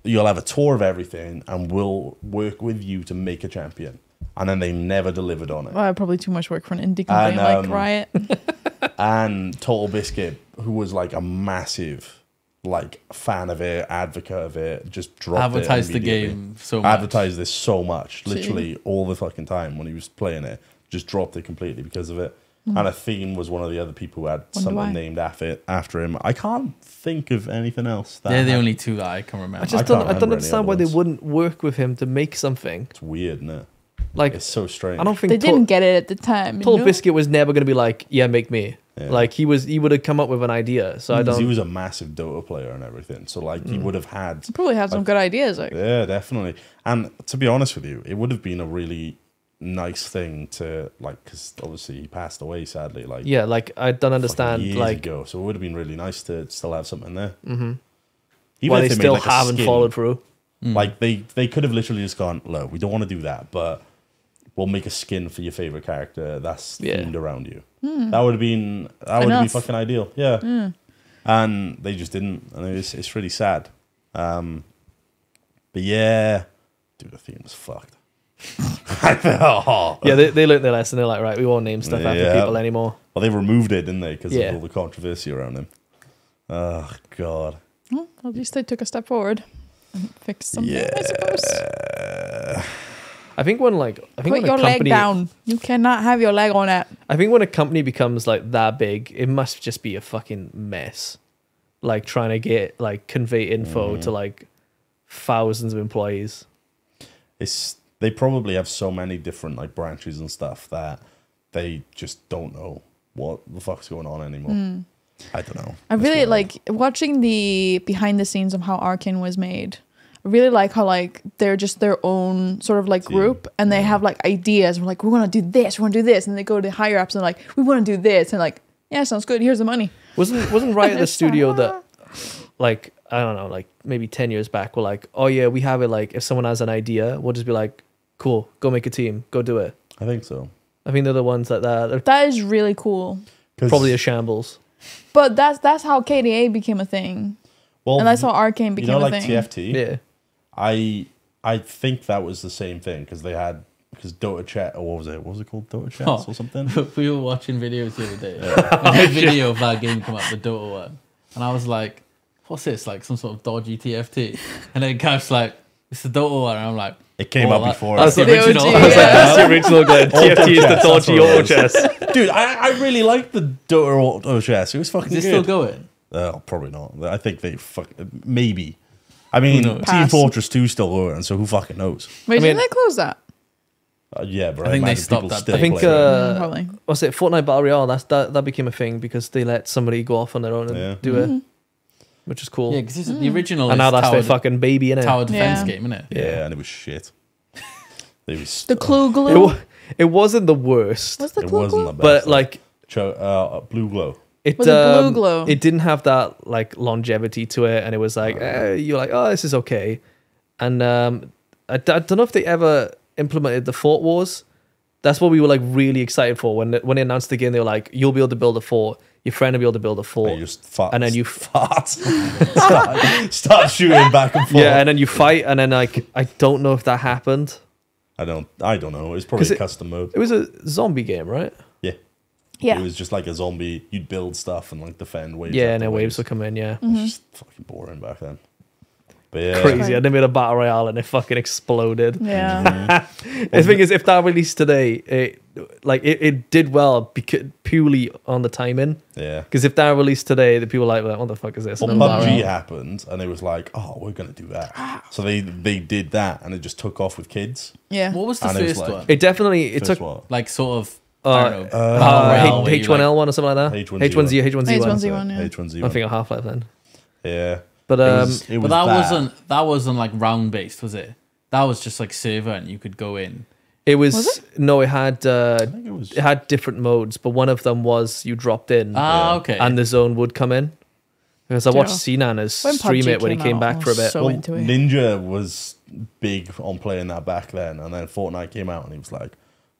you'll have a tour of everything, and we'll work with you to make a champion. And then they never delivered on it. Well, probably too much work for an indie company like Riot. And Total Biscuit, who was like a massive like fan of it, advocate of it, just dropped Advertised it the immediately. game so much. Advertised this so much, literally all the fucking time when he was playing it. Just dropped it completely because of it. And Athene was one of the other people who had something named after him. I can't think of anything else. They're the only two that I can remember. I don't understand why they wouldn't work with him to make something. It's weird, isn't it? Like, it's so strange. I don't think They didn't get it at the time. Total Biscuit was never going to be like, yeah, make me. Yeah. Like he would have come up with an idea. So I don't. He was a massive Dota player and everything. So like he would have had. He probably had some good ideas. Like. Yeah, definitely. And to be honest with you, it would have been a really nice thing to like, because obviously he passed away sadly. Like yeah, like I don't understand. Years like ago, so it would have been really nice to still have something there. Mm-hmm. Even well, if they made, still like, haven't followed through. Like they could have literally just gone, look, we don't want to do that, but we'll make a skin for your favorite character that's themed around you. That would have been fucking ideal. Yeah. And they just didn't, and it's really sad. But yeah, dude, the theme was fucked. Yeah, they learned their lesson. They're like, right, we won't name stuff after people anymore. Well, they removed it, didn't they? Because of all the controversy around him. Oh god. Well, at least they took a step forward and fixed something. I suppose. I think when put your leg down. You cannot have your leg on it. I think when a company becomes like that big, it must just be a fucking mess. Like trying to get like convey info to like thousands of employees. They probably have so many different like branches and stuff that they just don't know what the fuck's going on anymore. I don't know. I really like watching the behind the scenes of how Arcane was made. I really like how like they're just their own sort of like group and they have like ideas. We're like, we want to do this, we want to do this. And they go to higher ups and like, we want to do this. And like, Yeah, sounds good. Here's the money. Wasn't Riot the studio that, like, I don't know, like maybe 10 years back, were like, oh yeah, we have it. Like, if someone has an idea, we'll just be like, cool, go make a team, go do it. I think so. I think they're the ones that That is really cool. probably a shambles. But that's how KDA became a thing. Well, And that's how Arcane became a like thing. TFT. Yeah. I think that was the same thing because Dota Chat, or what was it called, Dota Chats or something? We were watching videos the other day. A video of that game come up, the Dota one, and I was like, "What's this? Like some sort of dodgy TFT?" And then Kaif's like, "It's the Dota one," and I'm like, It came out before. That's the original. OG, I was like, that's the original Glen. TFT is the dodgy auto chess. Dude, I really liked the Dota Auto Chess. It was fucking Is good. it still going? Oh, probably not. I think they maybe. I mean, Team Pass. Fortress 2 still going, so who fucking knows? Wait, I mean- didn't they close that? Yeah, but I think they imagine stopped people that. still I think play it. Probably. what's it, Fortnite Battle Royale, that became a thing because they let somebody go off on their own and do it, which is cool. Yeah, because the original. And now is that's their tower, fucking baby, innit? tower defense Yeah. game, isn't it? Yeah, and it was shit. It was The Clue Glue. It wasn't the worst, What's the it Clue wasn't Glue? the best. but like Blue Glow. it Was it Blue Glow? It didn't have that like longevity to it, and it was like you're like, oh, this is okay. And I don't know if they ever implemented the Fort Wars. That's what we were like really excited for when they announced the game. They were like, you'll be able to build a fort, your friend will be able to build a fort, And you just fart, and then you fart, start shooting back and forth. yeah, and then you fight, and then like I don't know if that happened. I don't know. It's probably 'Cause a custom mode. It was a zombie game, right? Yeah. Yeah. It was just like a zombie. You'd build stuff and like defend waves. Yeah, after and then waves would come in. Yeah, It was just fucking boring back then. But yeah, crazy. And they made a battle royale, and it fucking exploded. Yeah. The thing is, if that released today, it did well because purely on the timing. yeah. Because if that released today, the people were like, what the fuck is this? Well, And then PUBG battle happened, and it was like, oh, we're gonna do that. So they did that, and it just took off with kids. Yeah. What was the And it was first like- one? it definitely First took what? Like sort of. I don't know. Battle Royale where you, H1L1 or something like that. H1Z1. H1Z1. H1Z1. yeah. H1Z1. I think of Half-Life then. Yeah. But It But was that wasn't like round based, was it? That was just like server, and you could go in. it was, Was no, it had think it was. it had different modes, but one of them was you dropped in Okay. and the zone would come in. Because I watched Cnanas When stream PUBG it when he came out, back I for a was bit. so into it. Ninja was big on playing that back then, and then Fortnite came out, and he was like,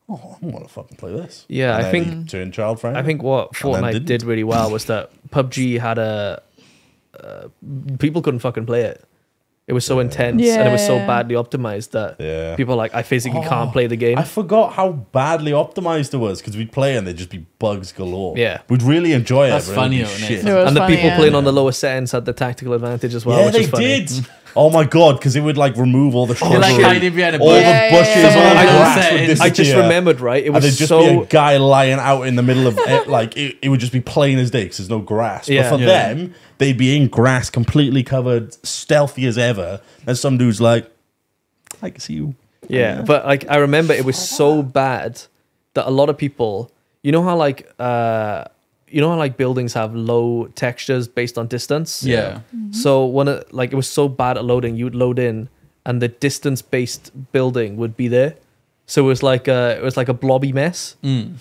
"Oh, I want to fucking play this." Yeah, And I then think- he turned child friendly. I think what And then Fortnite didn't. did really well was that PUBG had people couldn't fucking play it. It was so intense and it was so Yeah. badly optimized that Yeah. people are like, I physically can't play the game. I forgot how badly optimized it was because we'd play and there'd just be bugs galore. Yeah. we'd really enjoy That's it. but funny, it'd be isn't it? shit. It was And the funny, people yeah. playing on the lower settings had the tactical advantage as well, Yeah, which they is funny. did. Oh my god, because it would like remove all the You're shrubbery, like hiding behind a all bush. the Yeah, bushes, yeah, all yeah, the yeah. grass would I disappear. just remembered, right? It And was there'd just be so a guy lying out in the middle of it, like it would just be plain as day because there's no grass. Yeah. But for Yeah. them, they'd be in grass, completely covered, stealthy as ever. And some dude's like, "I can see you." Yeah, but like I remember it was so bad that a lot of people, you know how like buildings have low textures based on distance. Yeah. So when it was so bad at loading, you would load in, and the distance based building would be there. So it was like a blobby mess, and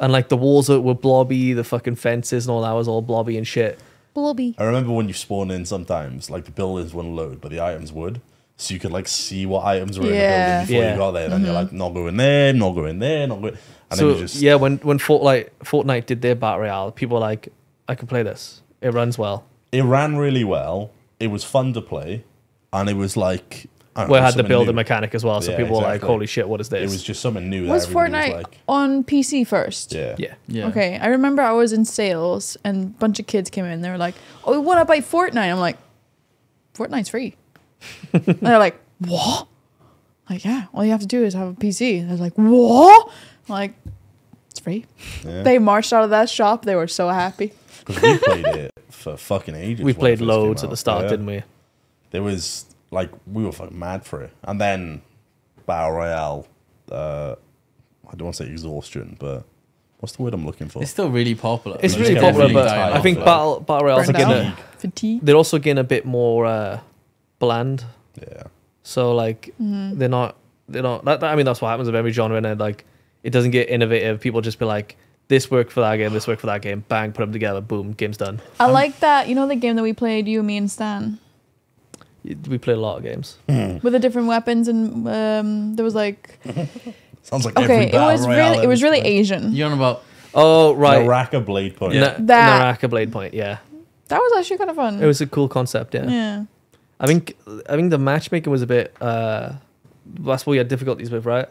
like the walls were blobby, the fucking fences and all that was all blobby and shit. Blobby. I remember when you spawn in sometimes, like the buildings wouldn't load, but the items would. So you could like see what items were in the Yeah. building before Yeah. you got there. Then you're like, not going there, not going there, not going. And So then you just yeah, when Fortnite did their battle royale, people were like, I can play this. It runs well. it ran really well. It was fun to play, and it was like I don't Well, it know, had the something building new. mechanic as well, so Yeah, people were like, exactly. holy shit, what is this? It was just something new. Was that everybody Fortnite was like, on PC first? yeah, yeah. Yeah. Okay, I remember I was in sales and a bunch of kids came in. They were like, "Oh, we want to buy Fortnite." I'm like, "Fortnite's free." And they're like, "What?" Like, yeah, all you have to do is have a PC. And I was like, "What?" I'm like, it's free. Yeah. They marched out of that shop. They were so happy. Because we played it for fucking ages. We when it played first loads came at the out. start, Yeah. didn't we? There was like we were fucking mad for it, and then Battle Royale. I don't want to say exhaustion, but what's the word I'm looking for? It's still really popular. It's Like, really it's popular, definitely but dying I think off, battle royales are Burned getting out. Fatigue. they're also getting a bit more bland. Yeah, So like they're not. I mean, that's what happens with every genre, and like it doesn't get innovative. People just be like, this worked for that game, this worked for that game. Bang, put them together. Boom, game's done. I like that. You know the game that we played, you, me, and Stan? We played a lot of games. With the different weapons, and there was like... Sounds like every battle royale it was really Asian. You're on about... Oh, right. Naraka Blade Point. Naraka Blade Point, yeah. That was actually kind of fun. It was a cool concept, yeah. Yeah. I think the matchmaking was a bit... that's what we had difficulties with, right?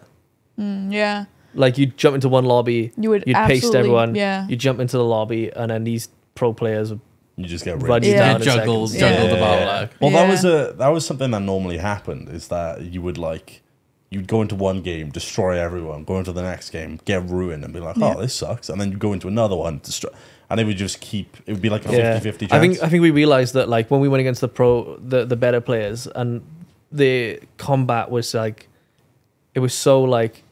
Yeah. Like, you'd jump into one lobby, you'd paste everyone, you jump into the lobby, and then these pro players would you just get run you down juggled about. Like. Well, that was something that normally happened, is that you would like... You'd go into one game, destroy everyone, go into the next game, get ruined, and be like, oh, this sucks. And then you go into another one, destroy... And it would just keep... It would be like a 50-50 chance. I think we realized that, like, when we went against the better players, and the combat was, like... It was so, like...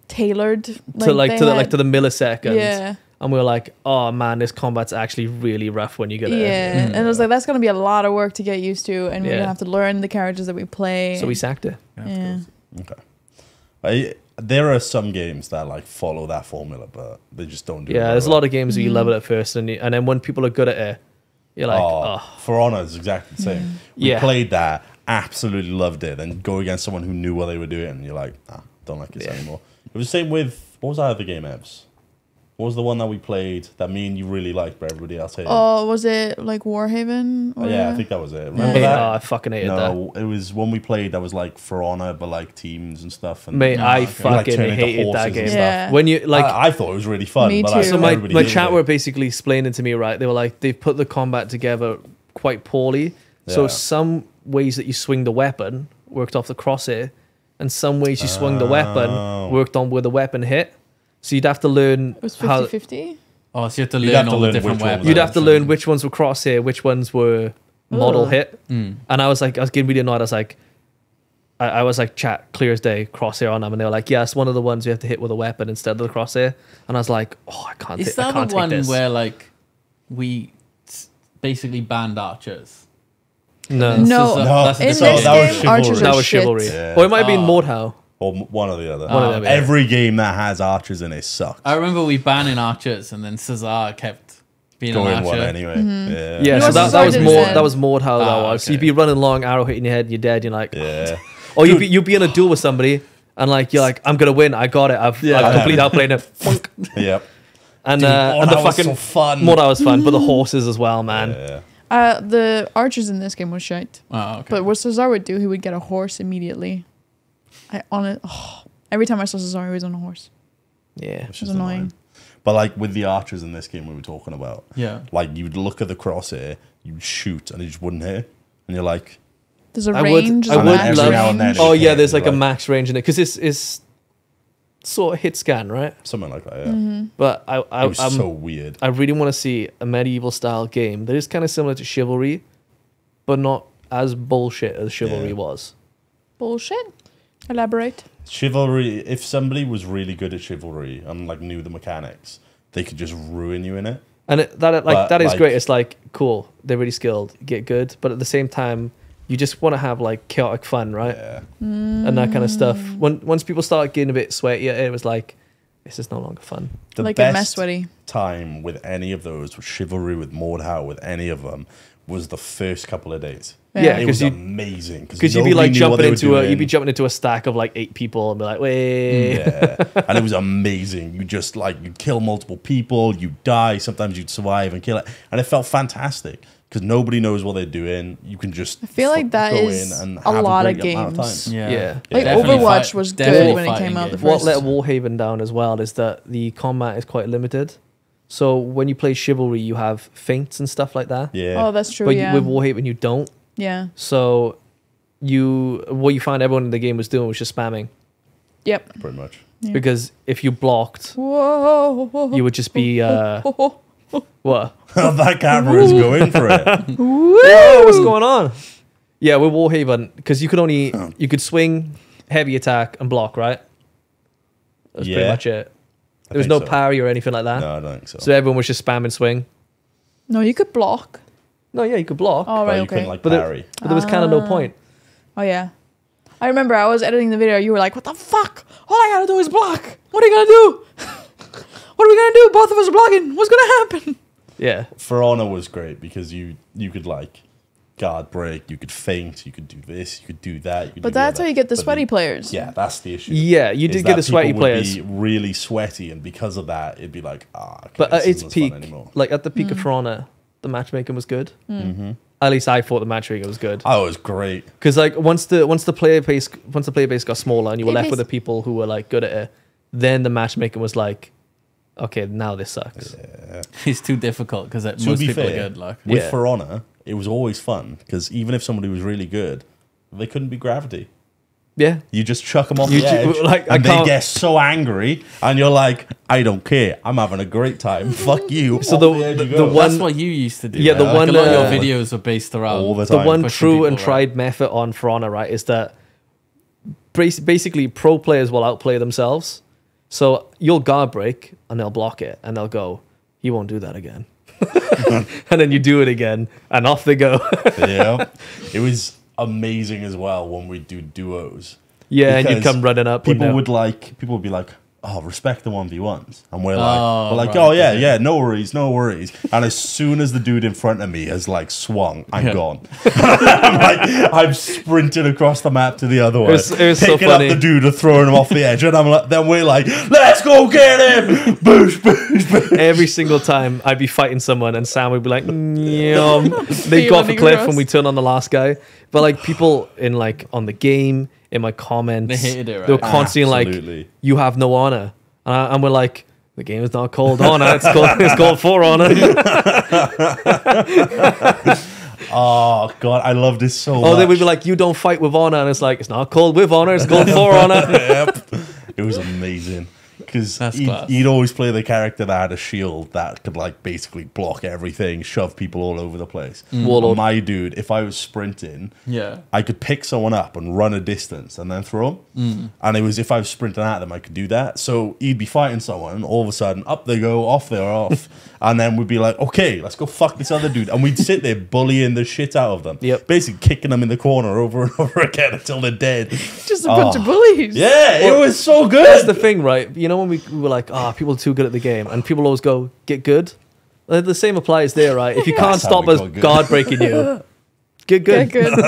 Tailored. To the millisecond. Yeah. And we were like, oh, man, this combat's actually really rough when you get it. Yeah. And it was like, that's going to be a lot of work to get used to, and we're going to have to learn the characters that we play. So we sacked it. Yeah. Okay. There are some games that like follow that formula, but they just don't do it. Yeah, there's a lot of games where you love it at first, and then when people are good at it, you're like, oh. For Honor is exactly the same. We played that, absolutely loved it, and go against someone who knew what they were doing, and you're like, don't like this anymore. It was the same with, what was that other game, Ebbz? What was the one that we played that me and you really liked, but everybody else hated? Oh, was it like Warhaven? Yeah, I think that was it. Remember that? Oh, I fucking hated that. No, it was one we played that was like For Honor, but like teams and stuff. And mate, I fucking hated that game. Yeah. When you like, I thought it was really fun. Me but too. so my chat were basically explaining to me, right? They were like, they've put the combat together quite poorly. So some ways that you swing the weapon worked off the crosshair, and some ways you swung the weapon worked on where the weapon hit. So you'd have to learn it was 50-50? Oh, so you have to learn all the different weapons. You'd have to learn which ones were crosshair, which ones were model hit. And I was getting really annoyed. I was like, chat, clear as day, crosshair on them. And they were like, yes, one of the ones you have to hit with a weapon instead of the crosshair. And I was like, oh, I can't take this. Is that the one where like we basically banned archers? No. That was chivalry. Yeah. Or it might have been Mordhau. Or one or the other. One of them, Every game that has archers in it sucks. I remember we banning archers, and then Cesar kept being going an archer. one anyway. Yeah, so that was Mordhau. That was. So you'd be running along, arrow hitting your head, and you're dead. You're like, or you'd be in a duel with somebody, and like you're like, I'm gonna win. I got it. I've completely outplayed it. Yep. And the fucking so fun. Mordhau was fun, but the horses as well, man. Yeah. The archers in this game was shite. Oh, okay. But what Cesar would do, he would get a horse immediately. Every time I saw Cesar, he was on a horse. Yeah, which was annoying. But like with the archers in this game we were talking about, like you'd look at the crosshair, you'd shoot, and it just wouldn't hit, and you're like, there's a range. There's like a max range in it because it's sort of hit scan, right? Something like that. Yeah. But it was so weird. I really want to see a medieval style game that is kind of similar to Chivalry, but not as bullshit as Chivalry was. Bullshit. Elaborate. Chivalry, if somebody was really good at Chivalry and like knew the mechanics, they could just ruin you in it. And that is great. It's like, cool, they're really skilled, get good, but at the same time, you just want to have like chaotic fun, right? Yeah. And that kind of stuff. Once people start getting a bit sweaty, it was like, this is no longer fun. The like best a mess sweaty time with any of those, with Chivalry, with Mordhau, with any of them, was the first couple of days. Yeah, it was amazing because you'd be like jumping into a stack of like 8 people and be like, wait. Yeah, and it was amazing. You just you'd kill multiple people, you die, sometimes you'd survive and kill it, and it felt fantastic because nobody knows what they're doing. You can just I feel like that is a lot of games. Yeah. Like Overwatch was good when it came out. What let Warhaven down as well is that the combat is quite limited. So when you play Chivalry, you have feints and stuff like that. Yeah. Oh, that's true. But yeah. with Warhaven, you don't. Yeah. So what you find everyone in the game was doing was just spamming. Yep. Pretty much. Yeah. Because if you blocked, you would just be what? That camera is going for it. Whoa, what's going on? Yeah, with Warhaven, because you could swing, heavy attack, and block, right? That's pretty much it. There was no parry or anything like that. No, I don't think so. So everyone was just spamming swing. No, you could block. No, yeah, you could block. Oh, right, but you okay. couldn't parry. But there was kind of no point. Oh, yeah. I remember I was editing the video. You were like, what the fuck? All I gotta do is block. What are you gonna do? what are we gonna do? Both of us are blocking. What's gonna happen? Yeah. For Honor was great because you could like guard break, you could feint, you could do this, you could do that. You could But that's how you get the sweaty players. Yeah, that's the issue. Yeah, you did get the sweaty players. Would be really sweaty, and because of that, it'd be like, okay, but at its isn't as peak, fun anymore. like at the peak of For Honor, the matchmaking was good. At least I thought the matchmaking was good. Oh, it was great. Because like once the player base got smaller and you were left with the people who were like good at it, then the matchmaking was like, okay, now this sucks. Yeah. It's too difficult because most people are good. Like with For Honor, it was always fun because even if somebody was really good, they couldn't be Gravity. Yeah. You just chuck them off the edge, like, and they get so angry, and you're like, I don't care. I'm having a great time. Fuck you. So that's what you used to do. Yeah, the one a lot of your videos were based around all the the time. one true and people, tried method on For Honor, right, is that basically pro players will outplay themselves. So you'll guard break and they'll block it and they'll go, you won't do that again. And then you do it again and off they go. Yeah, it was amazing as well when we do duos. Yeah, and you'd come running up. People would be like, oh, respect the 1v1s. And we're like, right, oh yeah, no worries. And as soon as the dude in front of me has like swung, I'm gone. I'm sprinting across the map to the other one. It was picking so funny. up the dude and throwing him off the edge. And then we're like, let's go get him! Boosh, boosh, boosh. Every single time I'd be fighting someone and Sam would be like, they'd go off a cliff when we turn on the last guy. But like people in like on the game, in my comments, they hated it, right? They were constantly Absolutely. like, you have no honor. And we're like, the game is not called Honor, it's called For Honor. Oh god, I love this so much. Oh, they would be like, you don't fight with honor, and it's like, it's not called with honor, it's called For Honor. Yep. It was amazing because he'd always play the character that had a shield that could like basically block everything, shove people all over the place. Warlord. My dude, if I was sprinting, I could pick someone up and run a distance and then throw them. And it was if I was sprinting at them, I could do that. So he'd be fighting someone, and all of a sudden, up they go, off they're off. And then we'd be like, okay, let's go fuck this other dude. And we'd sit there bullying the shit out of them. Yep. Basically kicking them in the corner over and over again until they're dead. Just a bunch of bullies. Yeah, it was so good. That's the thing, right? You know, when we were like, people are too good at the game, and people always go, get good. The same applies there, right? If you can't stop us guard breaking you, get good. Get good.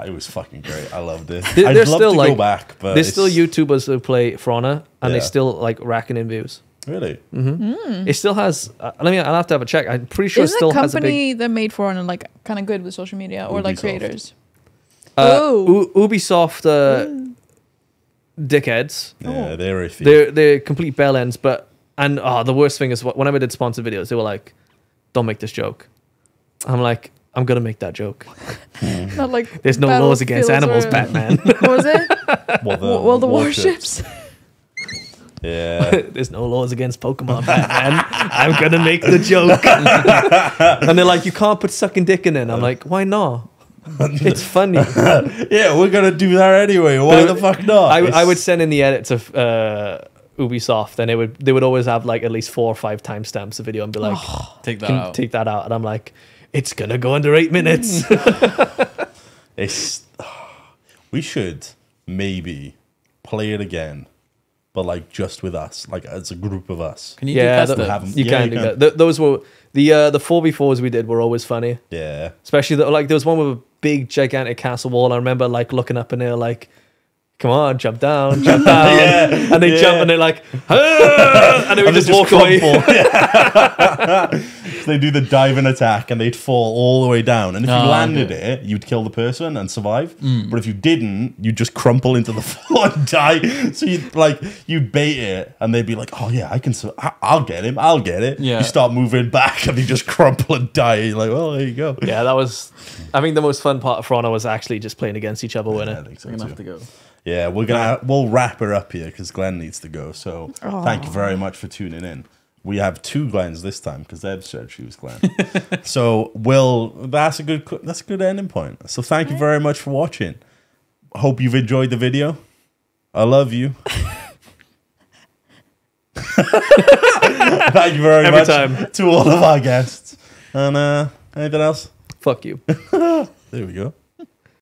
It was fucking great. I loved it. I'd love still to go back, but there's still YouTubers who play For Honor, and they Yeah. still like racking in views. Really? It still has. I'll have to have a check. I'm pretty sure Isn't it still the has a big. company that made For Honor like kind of good with social media or like Ubisoft. creators? Ubisoft dickheads. Yeah, they're iffy. They're complete bell ends. But the worst thing is whenever I did sponsored videos, they were like, "Don't make this joke." I'm like, I'm gonna make that joke. Not like There's no laws against animals, Batman. What was it? Well, the warships. Yeah. There's no laws against Pokemon, Batman. I'm gonna make the joke. And they're like, you can't put sucking dick in it. I'm like, why not? It's funny. Yeah, we're gonna do that anyway. Why the fuck not? I would send in the edit to Ubisoft, and they would always have like at least 4 or 5 timestamps of video and be like, take that out. And I'm like, it's gonna go under 8 minutes. We should maybe play it again, but like just with us, like as a group of us. Can you do custom? You can do that. Those were the 4v4s we did were always funny. Yeah. Especially like there was one with a big gigantic castle wall. I remember like looking up and they're like, come on, jump down. Yeah. And they jump and they're like, ah! And then we just walk away. They do the diving attack and they'd fall all the way down. And if you landed it, you'd kill the person and survive. But if you didn't, you'd just crumple into the floor and die. So you'd bait it and they'd be like, oh yeah, I'll get him. I'll get it. Yeah. You start moving back and you just crumple and die. You're like, well, there you go. Yeah, that was, I think the most fun part of For Honor was actually just playing against each other, wasn't I it? think so We're gonna too. have to go. Yeah, we'll wrap her up here because Glenn needs to go. So thank you very much for tuning in. We have 2 Glens this time because Ebbz said she was Glenn. So that's a good ending point. So thank you very much for watching. Hope you've enjoyed the video. I love you. Thank you very much to all of our guests. And anything else? Fuck you. There we go.